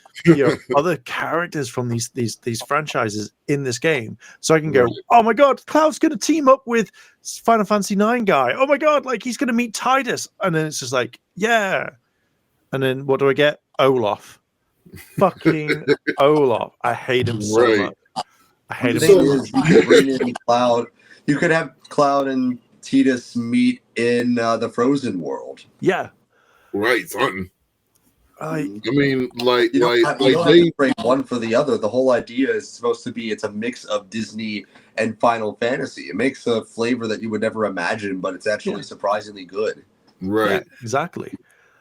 other characters from these franchises in this game, so I can go, oh my god, Cloud's going to team up with Final Fantasy 9 guy. Oh my god, like he's going to meet Tidus, and then it's just like, yeah. And then what do I get? Olaf, fucking Olaf. I hate him so much. I hate him so much. You could bring in Cloud. You could have Cloud and Tidus meet in the Frozen world. Yeah. Right, something. I mean, like, you don't have they to break one for the other. The whole idea is supposed to be it's a mix of Disney and Final Fantasy. It makes a flavor that you would never imagine, but it's actually surprisingly good. Right. Yeah, exactly.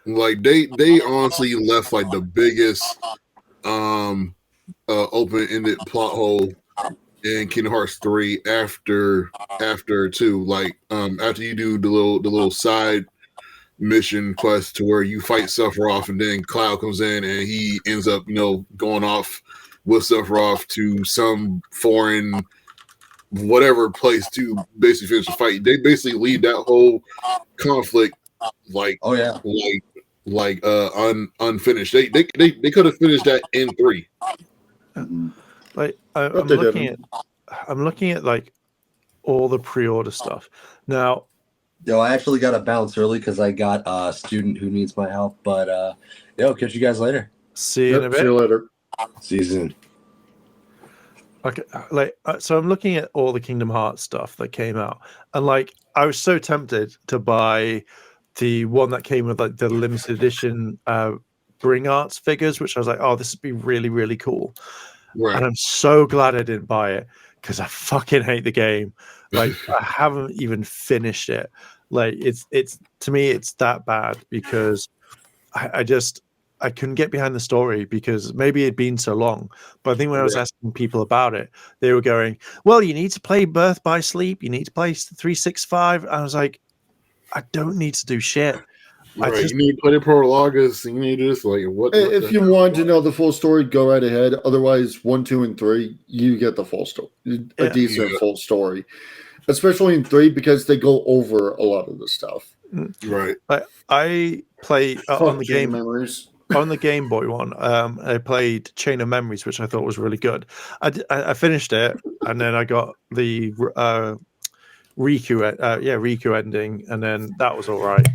Like they honestly left like the biggest open-ended plot hole in Kingdom Hearts 3 after 2. Like after you do the little side mission quest to where you fight Sephiroth, and then Cloud comes in and he ends up going off with Sephiroth to some foreign whatever place to basically finish the fight. They basically leave that whole conflict unfinished. They could have finished that in 3. Like I'm looking at like all the pre-order stuff now. I actually got to bounce early because I got a student who needs my help. But catch you guys later. See you in a bit. See you later. See you soon. Okay, so I'm looking at all the Kingdom Hearts stuff that came out, and like I was so tempted to buy the one that came with like the limited edition Bring Arts figures, which I was like, oh, this would be really, really cool. Right. And I'm so glad I didn't buy it because I fucking hate the game. Like I haven't even finished it. Like it's to me it's that bad because I just I couldn't get behind the story because maybe it'd been so long. But I think when I was asking people about it, they were going, "Well, you need to play Birth by Sleep. You need to play 365." I was like, "I don't need to do shit. Right, you need to play the prologus. You need this, like what? If you want to know the full story, go right ahead. Otherwise, 1, 2, and 3, you get the full story, a decent full story, especially in 3 because they go over a lot of the stuff. Right. I play on the game memories. on the Game Boy one. I played Chain of Memories, which I thought was really good. I finished it, and then I got the Riku ending, and then that was all right.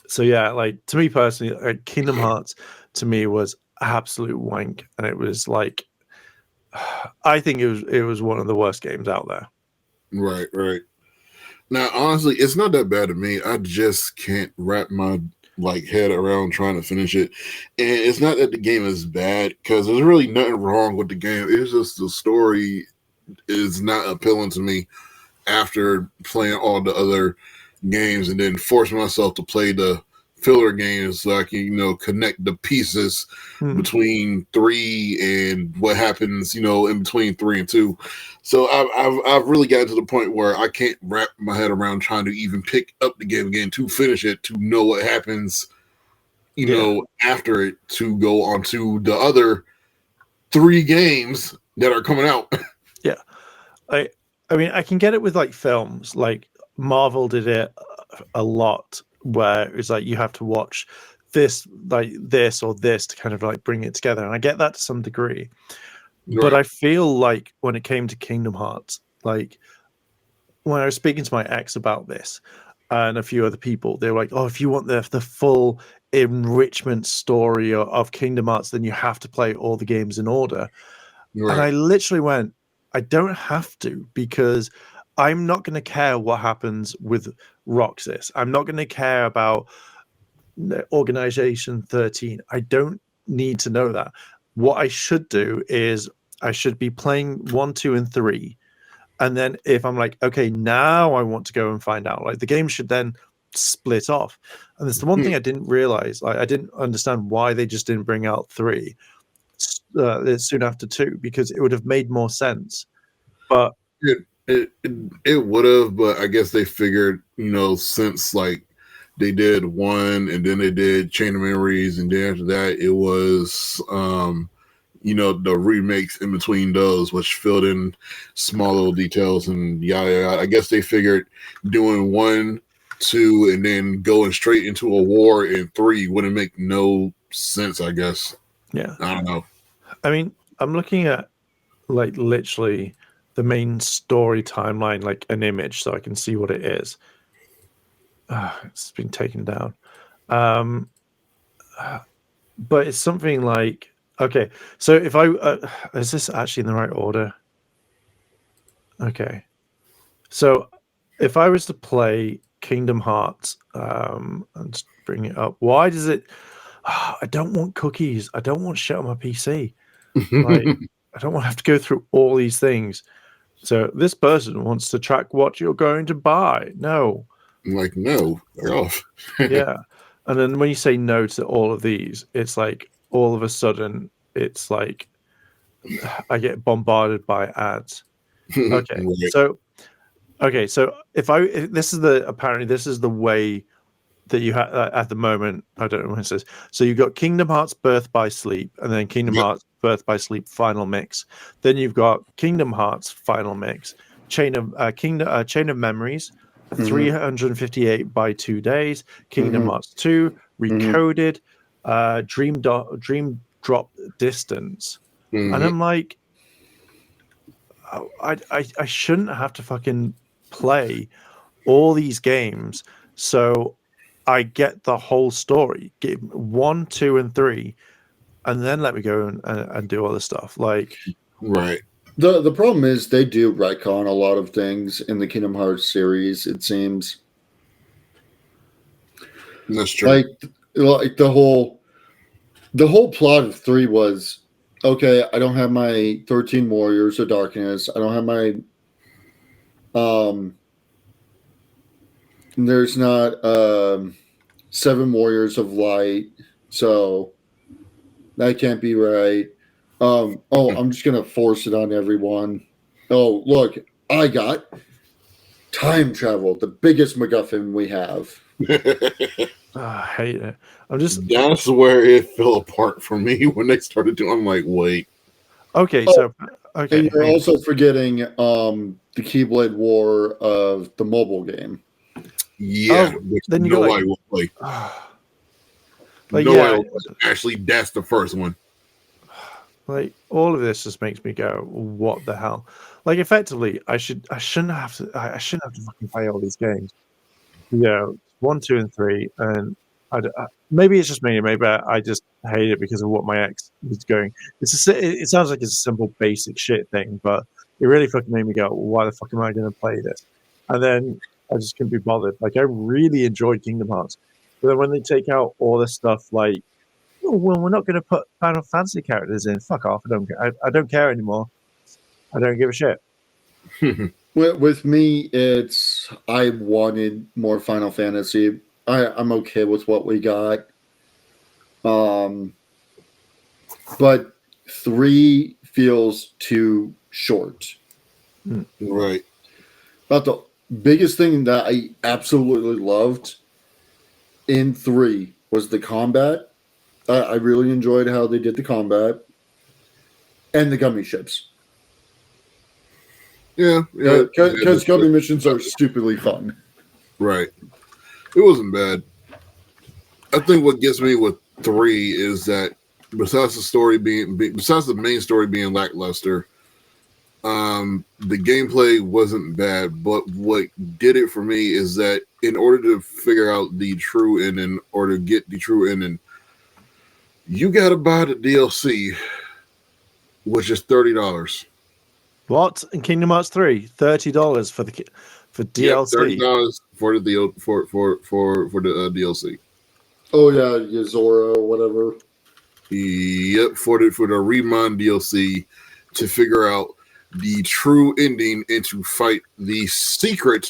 So yeah, like to me personally, Kingdom Hearts to me was absolute wank, and it was like, I think it was one of the worst games out there. Right. Now, honestly, it's not that bad to me. I just can't wrap my head around trying to finish it. And it's not that the game is bad, because there's really nothing wrong with the game. It's just the story is not appealing to me after playing all the other games and then forcing myself to play the filler games so I can, connect the pieces between 3 and what happens, in between 3 and 2. So I've really gotten to the point where I can't wrap my head around trying to even pick up the game again to finish it, to know what happens, after it, to go on to the other 3 games that are coming out. Yeah. I mean, I can get it with like films, like Marvel did it a lot, where it's like you have to watch this, like this or this to kind of like bring it together. And I get that to some degree. Right. But I feel like when it came to Kingdom Hearts, like when I was speaking to my ex about this and a few other people, they were like, "Oh, if you want the full enrichment story of Kingdom Hearts, then you have to play all the games in order." Right. And I literally went, I don't have to, because I'm not going to care what happens with Roxas. I'm not going to care about Organization 13. I don't need to know that. What I should do is I should be playing 1, 2, and 3. And then if I'm like, okay, now I want to go and find out, like the game should then split off. And that's the one thing I didn't realize. Like, I didn't understand why they just didn't bring out 3 soon after 2, because it would have made more sense. But it would have, but I guess they figured, since like they did 1 and then they did Chain of Memories, and then after that it was the remakes in between those, which filled in small little details and yada. I guess they figured doing 1, 2, and then going straight into a war in 3 wouldn't make no sense, I guess. Yeah. I don't know. I mean, I'm looking at like literally the main story timeline, like an image, so I can see what it is. It's been taken down. But it's something like, okay, so if I is this actually in the right order? Okay, so if I was to play Kingdom Hearts, and just bring it up, why does it? I don't want cookies. I don't want shit on my PC. Like, I don't want to have to go through all these things. So this person wants to track what you're going to buy. No. I'm like, no, they're off. Yeah. And then when you say no to all of these, it's like all of a sudden it's like I get bombarded by ads. Okay. Right. So if this is the way that you have at the moment. I don't know what it says. So you've got Kingdom Hearts Birth by Sleep, and then Kingdom Hearts Birth by Sleep Final Mix. Then you've got Kingdom Hearts Final Mix, Chain of Memories, 358 by 2 days, Kingdom Hearts 2, Recoded, Dream Drop Distance, and I'm like, I shouldn't have to fucking play all these games. So I get the whole story. Give 1, 2, and 3, and then let me go and do all this stuff. Like, right. The problem is they do retcon a lot of things in the Kingdom Hearts series, it seems. That's true. Like the whole plot of 3 was, okay, I don't have my 13 Warriors of Darkness. I don't have my there's not Seven Warriors of Light. So that can't be right. I'm just gonna force it on everyone. Oh, look, I got time travel, the biggest MacGuffin we have. I hate it. I'm just That's where it fell apart for me when they started doing. I'm like, wait, okay. Oh, So okay, And you're also forgetting the Keyblade War of the mobile game. yeah, Oh, which then you got, nobody like- will play. Like, Nobody yeah. will play. Actually, that's the first one. like all of this just makes me go, what the hell? Like, effectively, I shouldn't have to fucking play all these games. You know, 1, 2, and 3, and maybe it's just me. Maybe I just hate it because of what my ex was going. It sounds like it's a simple, basic shit thing, but it really fucking made me go, why the fuck am I going to play this? And then I just couldn't be bothered. Like, I really enjoyed Kingdom Hearts, but then when they take out all this stuff, like, oh, well, we're not going to put Final Fantasy characters in. Fuck off! I don't care anymore. I don't give a shit. With me, it's I wanted more Final Fantasy. I'm okay with what we got. But 3 feels too short. Right. But the biggest thing that I absolutely loved in 3 was the combat. I really enjoyed how they did the combat and the gummy ships. Yeah. Because gummy missions are stupidly fun. Right. It wasn't bad. I think what gets me with 3 is that besides the main story being lackluster, the gameplay wasn't bad. But what did it for me is that in order to figure out the true ending or to get the true ending, you got to buy the DLC, which is $30. What in Kingdom Hearts 3? $30 for DLC. $30 for the DLC. Oh yeah, Yozora, whatever. Yep, for the Remon DLC to figure out the true ending and to fight the secret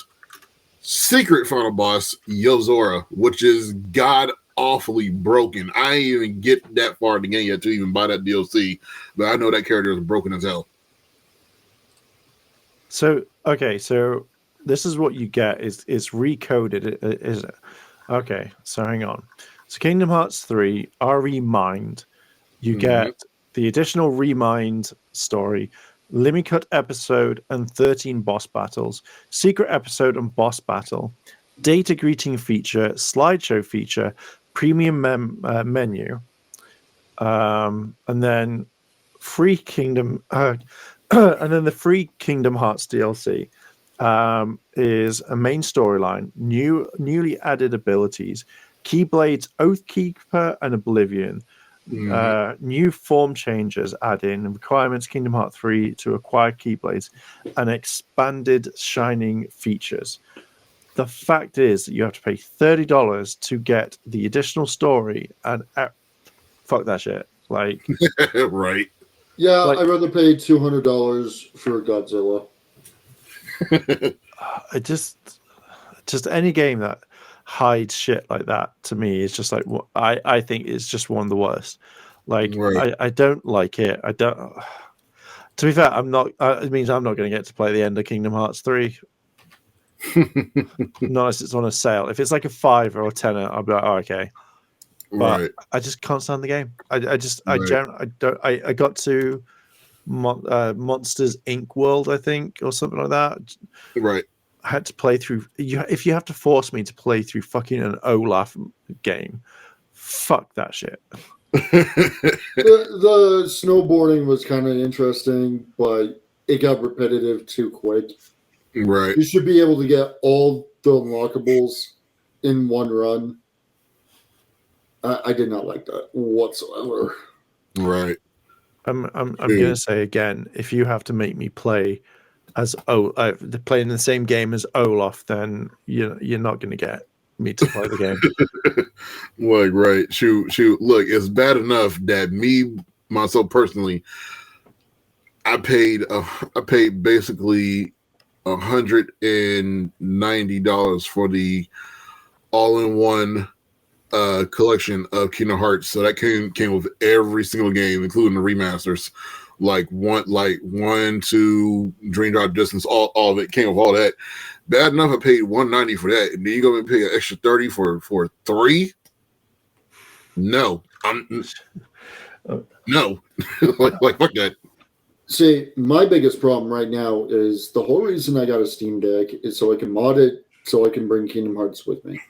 final boss, Yozora, which is god awfully broken. I ain't even get that far in the game yet to even buy that DLC, but I know that character is broken as hell. So this is what you get. It's recoded, is it? Okay, so hang on. So Kingdom Hearts 3, Remind, you get the additional Remind story, Limit episode and 13 boss battles, secret episode and boss battle, data greeting feature, slideshow feature, premium menu, and then free Kingdom, and then the free Kingdom Hearts DLC is a main storyline, newly added abilities, Keyblades, Oathkeeper, and Oblivion. New form changes add in requirements Kingdom Hearts 3 to acquire Keyblades and expanded shining features. The fact is that you have to pay $30 to get the additional story, and fuck that shit. Like, Right. Yeah, Like- I'd rather pay $200 for Godzilla. I just any game that hides shit like that to me is just like I think it's just one of the worst. Like, Right. I don't like it. I don't. To be fair, I'm not. It means I'm not going to get to play the end of Kingdom Hearts 3. Not unless it's on a sale. If it's like a $5 or a $10, I'll be like, oh, okay. But Right. I just can't stand the game. I Right. got to Monsters Inc. World, I think, or something like that. Right. I had to play through. If you have to force me to play through fucking an Olaf game, fuck that shit. The snowboarding was kind of interesting, but it got repetitive too quick. Right. You should be able to get all the unlockables in one run. I did not like that whatsoever. Right. I'm gonna say again, if you have to make me play as playing the same game as Olaf, then you're not gonna get me to play the game. Like, right. Shoot. Look, it's bad enough that myself personally, I paid basically $190 for the all-in-one collection of Kingdom Hearts. So that came with every single game, including the remasters. Like one, two, Dream Drop Distance, all of it came with all that. Bad enough I paid $190 for that, and then you go and pay an extra $30 for 3. No, no, like fuck that. See, my biggest problem right now is the whole reason I got a Steam Deck is so I can mod it, so I can bring Kingdom Hearts with me.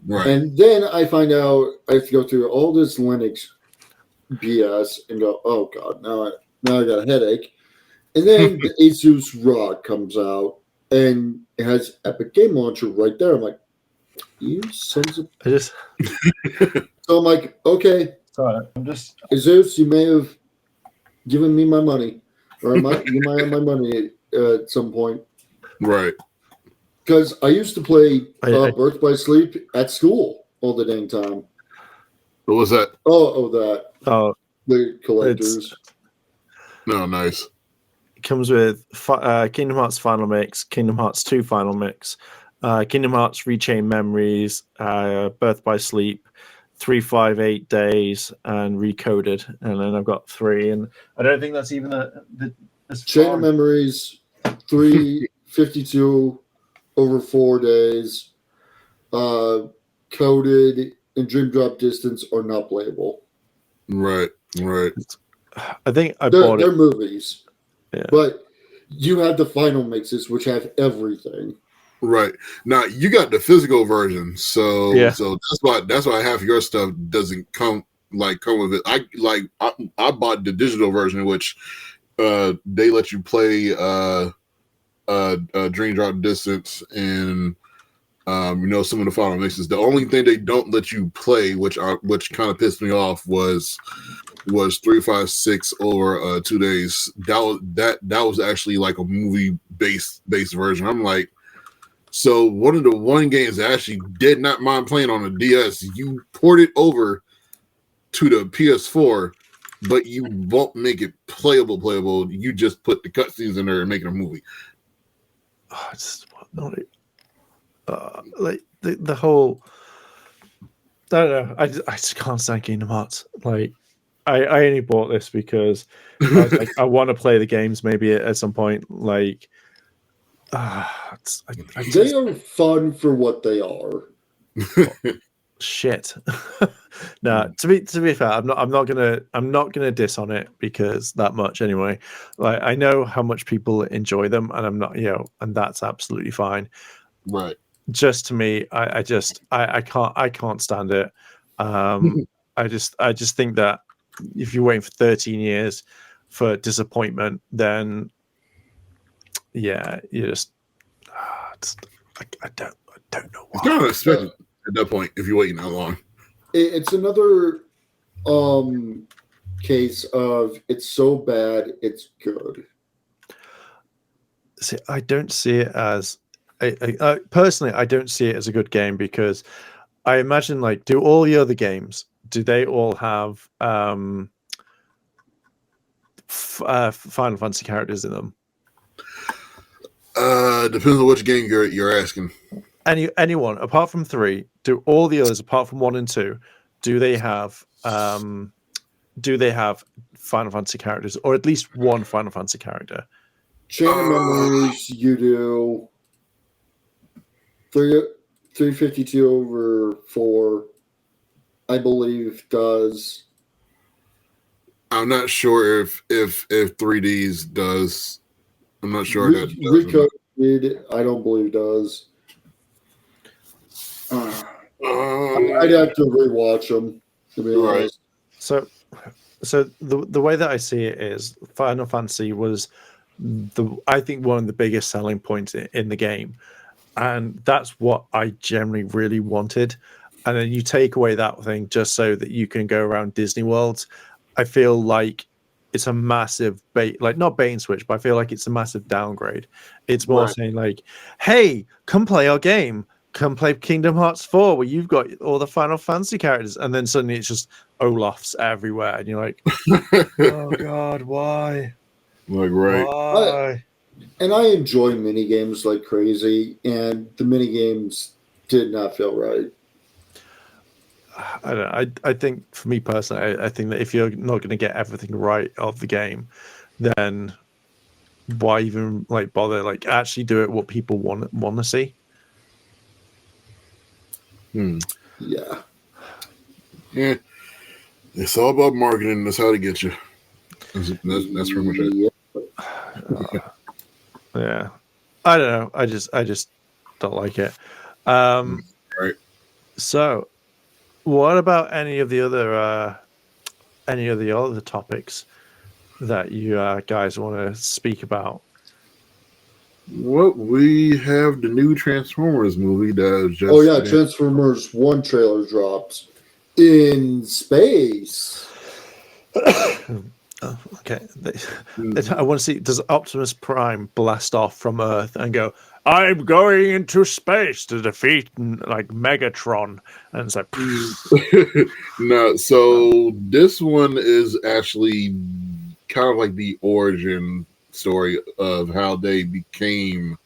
Right. And then I find out I have to go through all this Linux BS and go, oh god, now I got a headache. And then the Asus ROG comes out and it has Epic Game Launcher right there. I'm like, you sons of. I just So I'm like, okay, sorry, I'm just Asus, you may have given me my money, or you might have my money at some point. Right. Because I used to play I- Birth by Sleep at school all the dang time. What was that? That. oh, The collectors. No, nice. it comes with Kingdom Hearts Final Mix, Kingdom Hearts 2 Final Mix, Kingdom Hearts Rechain Memories, Birth by Sleep, 358 Days, and Recoded. And then I've got 3, and I don't think that's even the Chain of Memories, 352 over 4 days. Coded and Dream Drop Distance are not playable. Right. I think I bought They're it. movies. Yeah. But you have the final mixes, which have everything. Right. Now you got the physical version, so Yeah. so that's why half your stuff doesn't come with it. I bought the digital version, which they let you play Dream Drop Distance and some of the final mixes. The only thing they don't let you play, which kind of pissed me off, was 356 over 2 days. That was actually like a movie based version. I'm like, so one of the games I actually did not mind playing on the DS, you port it over to the PS4, but you won't make it playable. You just put the cutscenes in there and make it a movie. Oh, it's not it. Like the whole. I don't know. I just can't stand Kingdom Hearts. Like, I only bought this because I was like, I want to play the games maybe at some point. Like, I They just, are fun for what they are. shit. No, to be fair, I'm not gonna diss on it because that much anyway. Like, I know how much people enjoy them, and I'm not, and that's absolutely fine. Right. Just to me, I can't stand it. I just think that if you're waiting for 13 years for disappointment, then yeah, you just I don't know It's why. kind of expected at that point if you're waiting that long. It's another case of it's so bad it's good. See, I don't see it as personally, I don't see it as a good game because I imagine, like, do all the other games, do they all have Final Fantasy characters in them? Depends on which game you're asking. Anyone apart from 3, do all the others apart from 1 and 2, do they have Final Fantasy characters, or at least one Final Fantasy character? Chain of Memories, you do 352 over 4, I believe, does. I'm not sure if 3Ds does. I'm not sure that Recoded, I don't believe does. I'd have to rewatch them, to be honest. So the way that I see it is Final Fantasy was I think one of the biggest selling points in the game, and that's what I generally really wanted. And then you take away that thing just so that you can go around Disney Worlds. I feel like it's a massive not bait and switch, but I feel like it's a massive downgrade. It's more saying like, hey, come play our game. Come play Kingdom Hearts 4 where you've got all the Final Fantasy characters, and then suddenly it's just Olaf's everywhere, and you're like, oh god, why? Like, right. Why? And I enjoy mini games like crazy, and the mini games did not feel right. I don't know. I think for me personally, I think that if you're not going to get everything right of the game, then why even like bother? Like actually do it what people want to see. Hmm. Yeah. Yeah, it's all about marketing. That's how to get you. That's pretty much it. Yeah, I don't know. I just don't like it. Right. So, what about any of the other topics that you guys want to speak about? What we have the new Transformers movie that just Oh yeah, Transformers 1 trailer dropped in space. Oh, okay. I want to see, does Optimus Prime blast off from Earth and go, I'm going into space to defeat like Megatron? And it's like, No, so this one is actually kind of like the origin story of how they became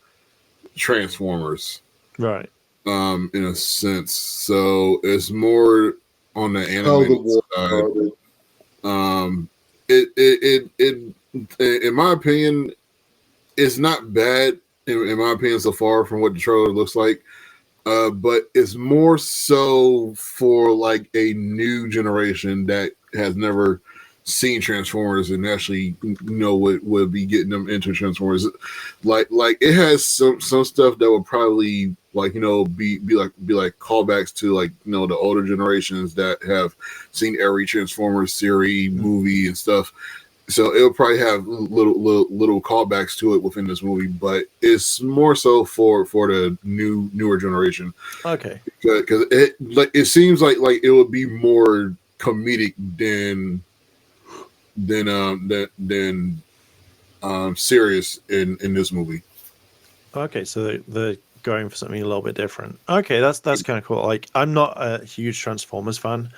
Transformers, right. in a sense. So it's more on the How the animated war side. started. It in my opinion, it's not bad in my opinion so far from what the trailer looks like. But it's more so for like a new generation that has never seen Transformers and actually know what would be getting them into Transformers. Like it has some stuff that would probably like be like callbacks to like the older generations that have seen every Transformers series, movie, and stuff. So it'll probably have little callbacks to it within this movie, but it's more so for the newer generation. Okay. Because it seems like it would be more comedic than serious in this movie. Okay, so they're going for something a little bit different. Okay, that's kind of cool. Like, I'm not a huge Transformers fan.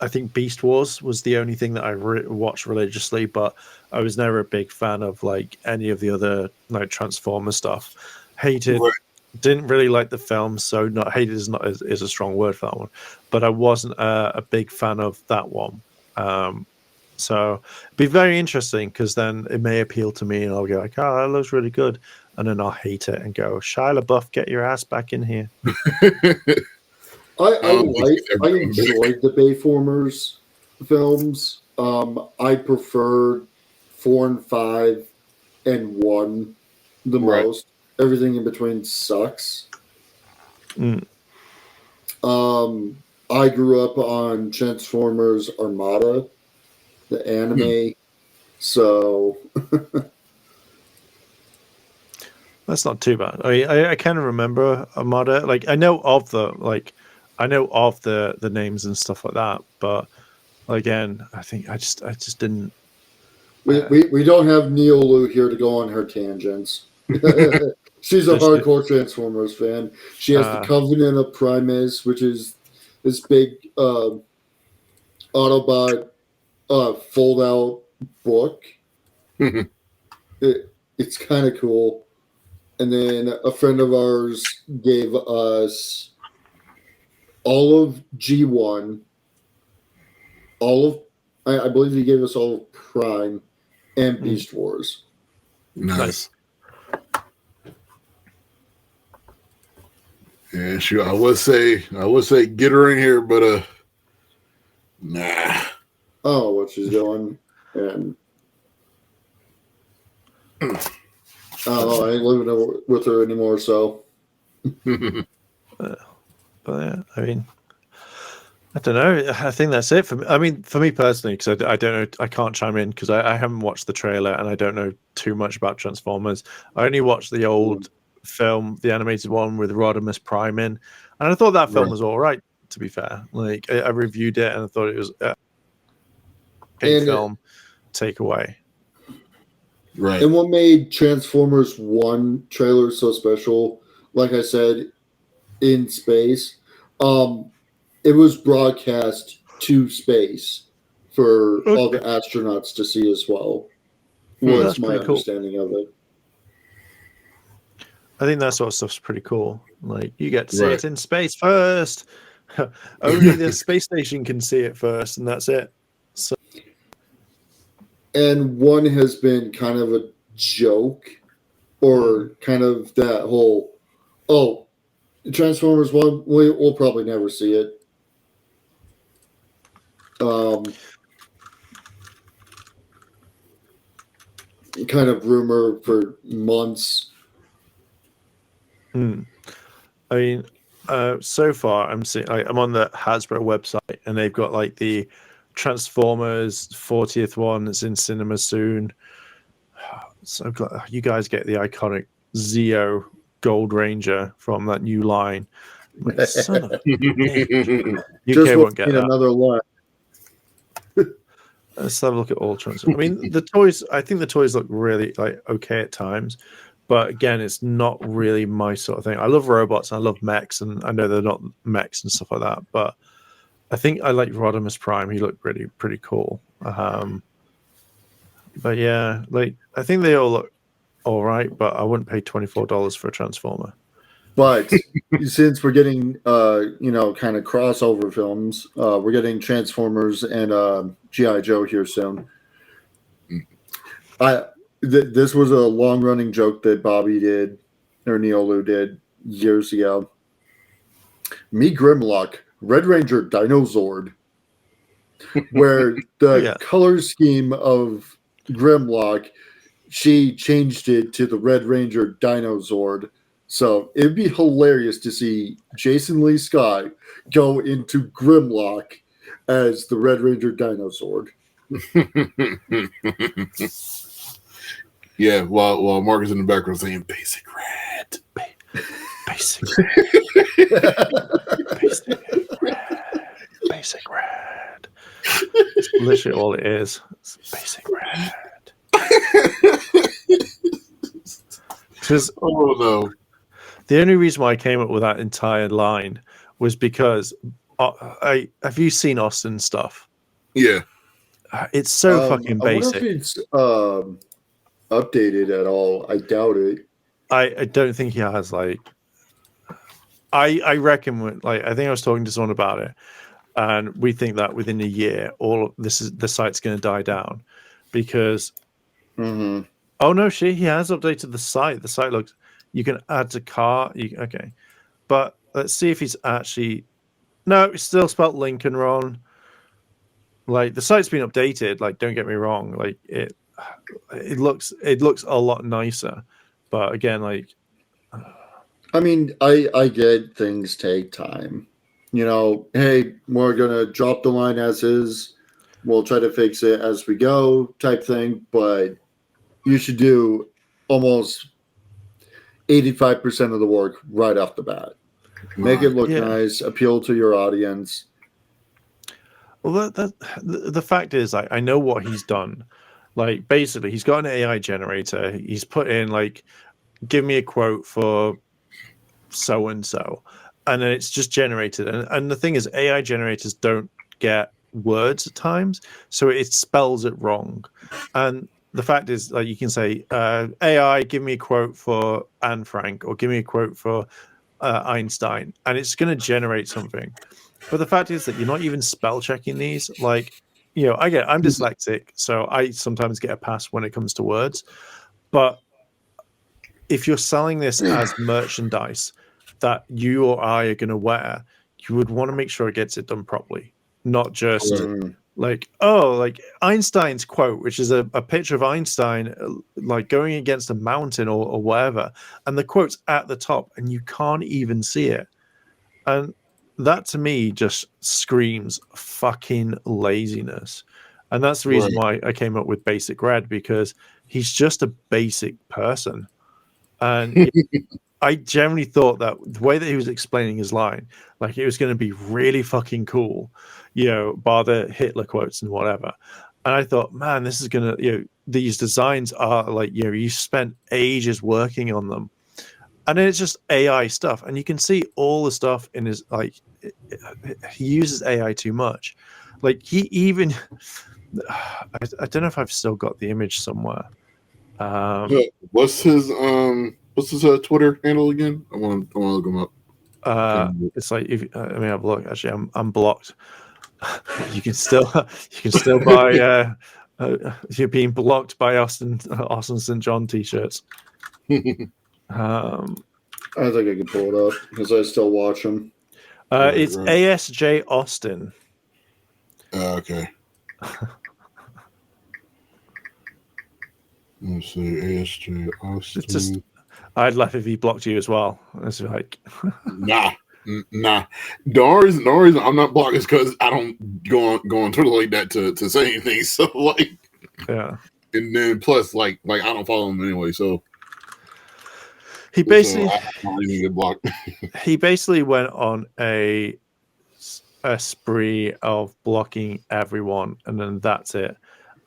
I think Beast Wars was the only thing that I watched religiously, but I was never a big fan of like any of the other like Transformer stuff. Hated, Right. didn't really like the film, so not hated is a strong word for that one. But I wasn't a big fan of that one. So it'd be very interesting because then it may appeal to me, and I'll go like, "Oh, that looks really good," and then I'll hate it and go, "Shia LaBeouf, get your ass back in here." I enjoyed the Bayformers films. I preferred 4 and 5 and 1 the Right. most. Everything in between sucks. Mm. I grew up on Transformers Armada, the anime. So That's not too bad. I kind of remember Armada. Like I know of the names and stuff like that, but again, I think I just didn't. we don't have Neolu here to go on her tangents. She's a hardcore Transformers fan. She has the Covenant of Primus, which is this big Autobot fold out book. It's kind of cool. And then a friend of ours gave us all of G1, I believe he gave us all of Prime and Beast Wars. Nice. Yeah, sure. I would say get her in here, but nah. I don't know what she's doing, and I don't know. I ain't living with her anymore, so. But yeah, I mean, I don't know. I think that's it for me. I mean, for me personally, because I don't know, I can't chime in because I haven't watched the trailer and I don't know too much about Transformers. I only watched the old film, the animated one with Rodimus Prime in, and I thought that film was all right. To be fair, like I reviewed it and I thought it was a film takeaway. Right. And what made Transformers 1 trailer so special, like I said, in space, it was broadcast to space for all the astronauts to see as well. Was my understanding of it. I think that sort of stuff's pretty cool. Like you get to see it in space first. Only the space station can see it first, and that's it. So And one has been kind of a joke, or kind of that whole, oh, Transformers 1, we'll probably never see it. Kind of rumor for months. I mean, so far I'm seeing. I'm on the Hasbro website, and they've got like the Transformers 40th one that's in cinema soon. So glad you guys get the iconic Zeo Gold Ranger from that new line. Like, son of a bitch. UK won't get that. Another line. Let's have a look at all Transformers. I mean, the toys. I think the toys look really like okay at times, but again, it's not really my sort of thing. I love robots, and I love mechs, and I know they're not mechs and stuff like that. But I think I like Rodimus Prime. He looked pretty cool. But yeah, like I think they all look all right, but I wouldn't pay $24 for a Transformer. But since we're getting, kind of crossover films, we're getting Transformers and G.I. Joe here soon. This was a long-running joke that Bobby did, or Neolu did, years ago. Me Grimlock, Red Ranger Dinozord, where the color scheme of Grimlock, she changed it to the Red Ranger Dinozord. So it'd be hilarious to see Jason Lee Scott go into Grimlock as the Red Ranger Dinozord. Yeah, while Mark is in the background saying "Basic Red," Basic Red. It's literally all it is. It's Basic Red. Because the only reason why I came up with that entire line was because have you seen Austin's stuff? Yeah, it's so fucking basic. I wonder if it's updated at all. I doubt it. I don't think he has. Like, I reckon. Like, I think I was talking to someone about it, and we think that within a year, the site's going to die down because. Mm-hmm. Oh no, he has updated the site. The site looks. You can add to cart. Okay, but let's see if he's actually. No, it's still spelled Lincoln wrong. Like the site's been updated. Like, don't get me wrong. Like it looks a lot nicer. But again, like. I mean, I get things take time. Hey, we're gonna drop the line as is. We'll try to fix it as we go, type thing. But you should do almost 85% of the work right off the bat. Make it look nice, appeal to your audience. Well, the fact is, I know what he's done. Like, basically, he's got an AI generator. He's put in, like, give me a quote for so-and-so. And then it's just generated. And the thing is, AI generators don't get words at times, so it spells it wrong. And the fact is, like, you can say, AI, give me a quote for Anne Frank, or give me a quote for Einstein, and it's going to generate something. But the fact is that you're not even spell checking these. Like, I'm dyslexic, so I sometimes get a pass when it comes to words. But if you're selling this as merchandise that you or I are going to wear, you would want to make sure it gets it done properly, not just like Einstein's quote, which is a picture of Einstein like going against a mountain or whatever, and the quote's at the top and you can't even see it. And that to me just screams fucking laziness. And that's the reason why I came up with Basic Red, because he's just a basic person. And I generally thought that the way that he was explaining his line, like, it was going to be really fucking cool, bar the Hitler quotes and whatever. And I thought, man, this is going to, these designs are like, you spent ages working on them. And then it's just AI stuff. And you can see all the stuff in his, like, he uses AI too much. Like, he even, I don't know if I've still got the image somewhere. What's his Twitter handle again? I want to look him up. It's like if I mean, have a look. Actually, I'm blocked. You can still buy. You're being blocked by Austin St. John t-shirts. I think I can pull it up because I still watch him. It's ASJ Austin. Okay. Let's see, ASJ Austin. It's just, I'd laugh if he blocked you as well. It's like, nah. The only reason I'm not blocked is because I don't go on Twitter like that to say anything. So like, yeah. And then plus like I don't follow him anyway. So he basically I don't even get blocked. He basically went on a spree of blocking everyone, and then that's it.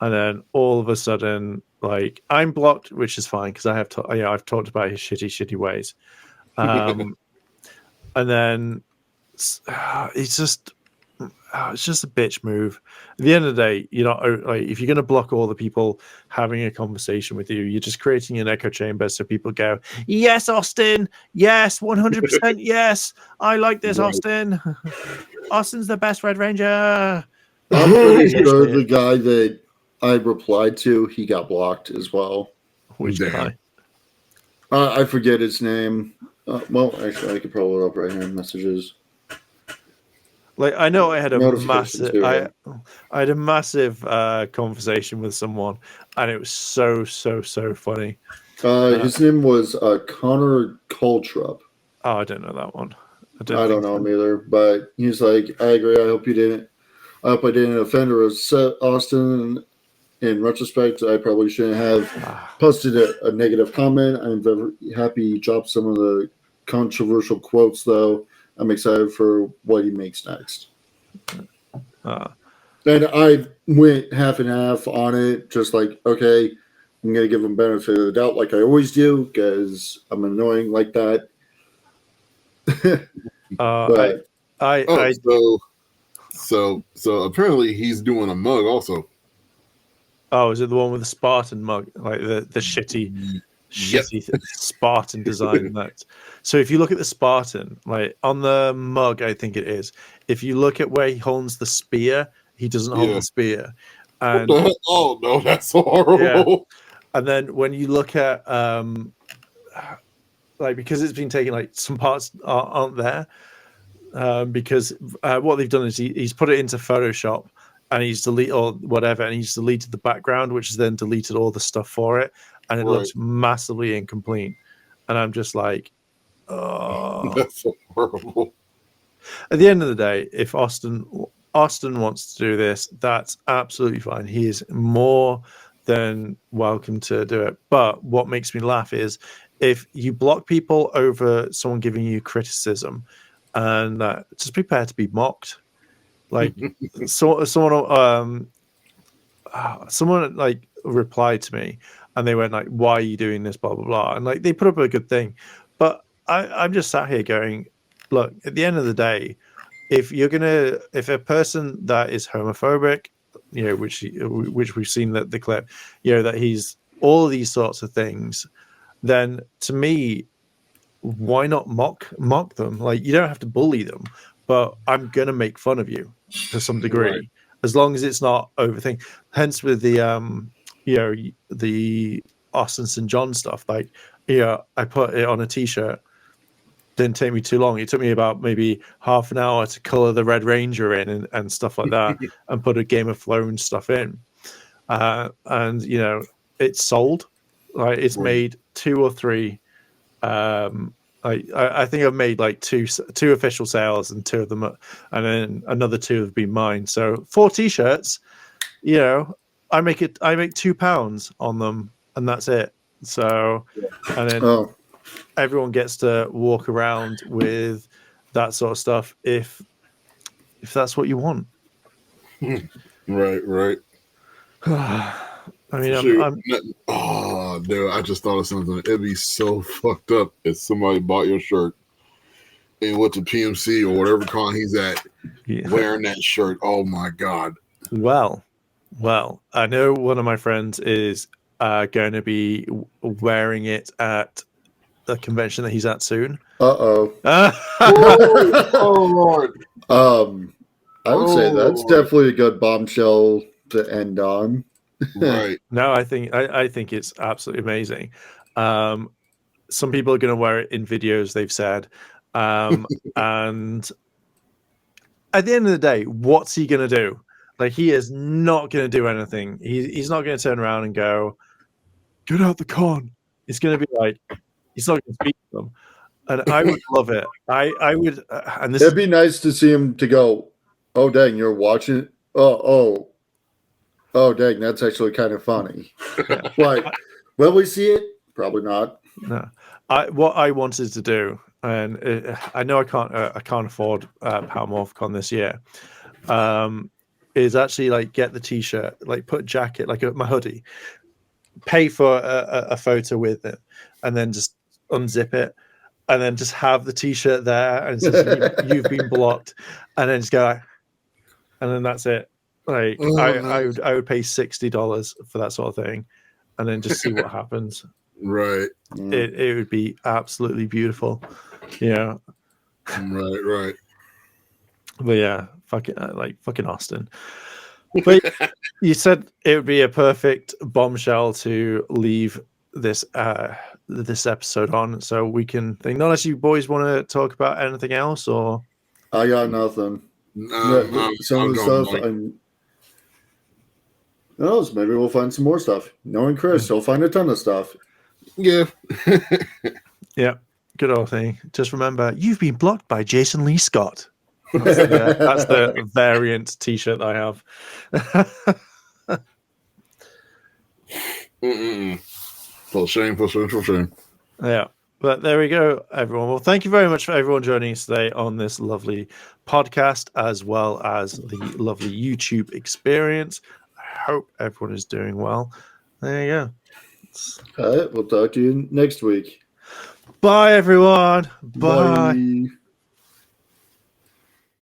And then all of a sudden, like, I'm blocked, which is fine because I have I've talked about his shitty ways. And then it's just a bitch move. At the end of the day, like, if you're going to block all the people having a conversation with you, you're just creating an echo chamber so people go, yes, Austin, yes, 100%, yes, I like this, Austin. Austin's the best Red Ranger. I'm pretty sure the guy that I replied to, he got blocked as well. Which guy? I forget his name. Well, actually, I could pull it up right here in messages. Like, I know I had a massive conversation with someone, and it was so funny. His name was Connor Coltrup. Oh, I don't know that one. I don't know him either, but he's like, I agree. I hope I didn't offend or upset Austin. In retrospect, I probably shouldn't have posted a negative comment. I'm very happy he dropped some of the controversial quotes, though. I'm excited for what he makes next. And I went half and half on it, just like, okay, I'm going to give him benefit of the doubt like I always do because I'm annoying like that. So apparently he's doing a mug also. Oh, is it the one with the Spartan mug, like the shitty Spartan design? That. So if you look at the Spartan, like on the mug, I think it is. If you look at where he holds the spear, he doesn't hold the spear. And oh no, that's horrible. Yeah. And then when you look at like, because it's been taken, like some parts aren't there, because what they've done is he's put it into Photoshop. And he's deleted or whatever, and he's deleted the background, which has then deleted all the stuff for it, and it looks massively incomplete. And I'm just like, oh, that's so horrible. At the end of the day, if Austin wants to do this, that's absolutely fine. He is more than welcome to do it. But what makes me laugh is if you block people over someone giving you criticism, and just prepare to be mocked. Like someone like replied to me, and they went like, "Why are you doing this?" Blah blah blah, and like they put up a good thing, but I'm just sat here going, "Look, at the end of the day, if a person that is homophobic, which we've seen the clip, that he's all of these sorts of things, then to me, why not mock them? Like, you don't have to bully them." But I'm gonna make fun of you to some degree, as long as it's not overthink. Hence, with the the Austin St. John stuff, like, I put it on a T-shirt. Didn't take me too long. It took me about maybe half an hour to color the Red Ranger in and stuff like that, and put a Game of Thrones stuff in. And it's sold. Like, it's made 2 or 3. I think I've made like two official sales, and 2 of them, and then another 2 have been mine. So 4 T-shirts, I make £2 on them, and that's it. So, and then everyone gets to walk around with that sort of stuff if that's what you want. Right. I mean, dude, I just thought of something. It'd be so fucked up if somebody bought your shirt and went to PMC or whatever con he's at, wearing that shirt. Oh my god. Well, I know one of my friends is going to be wearing it at the convention that he's at soon. Uh-oh. Oh Lord! I would say that's Oh. definitely a good bombshell to end on. Right. No, I think it's absolutely amazing. Some people are going to wear it in videos, they've said, and at the end of the day, what's he going to do? Like, he is not going to do anything. He's not going to turn around and go, "Get out the con." It's going to be like, he's not going to speak to them, and I would love it. I would, and this It'd be nice to see him to go, "Oh dang, you're watching it. Oh dang, that's actually kind of funny." Like, will we see it? Probably not. No, what I wanted to do, and I know I can't afford PowerMorphCon this year, is actually like get the T-shirt, like put a jacket, like my hoodie, pay for a photo with it, and then just unzip it, and then just have the T-shirt there, and it says, you've been blocked, and then just go, and then that's it. Like, I would pay $60 for that sort of thing, and then just see what happens. Right. It would be absolutely beautiful, yeah. Right. But yeah, fucking Austin. But you said it would be a perfect bombshell to leave this this episode on, so we can think. Unless you boys want to talk about anything else, or I got nothing. Some of the stuff. Who knows? Maybe we'll find some more stuff. Knowing Chris, he'll find a ton of stuff. Yeah. yeah, good old thing. Just remember, you've been blocked by Jason Lee Scott. That's the variant T-shirt I have. For shame. Yeah, but there we go, everyone. Well, thank you very much for everyone joining us today on this lovely podcast, as well as the lovely YouTube experience. I hope everyone is doing well. There you go. All right, we'll talk to you next week. Bye, everyone. Bye. Bye.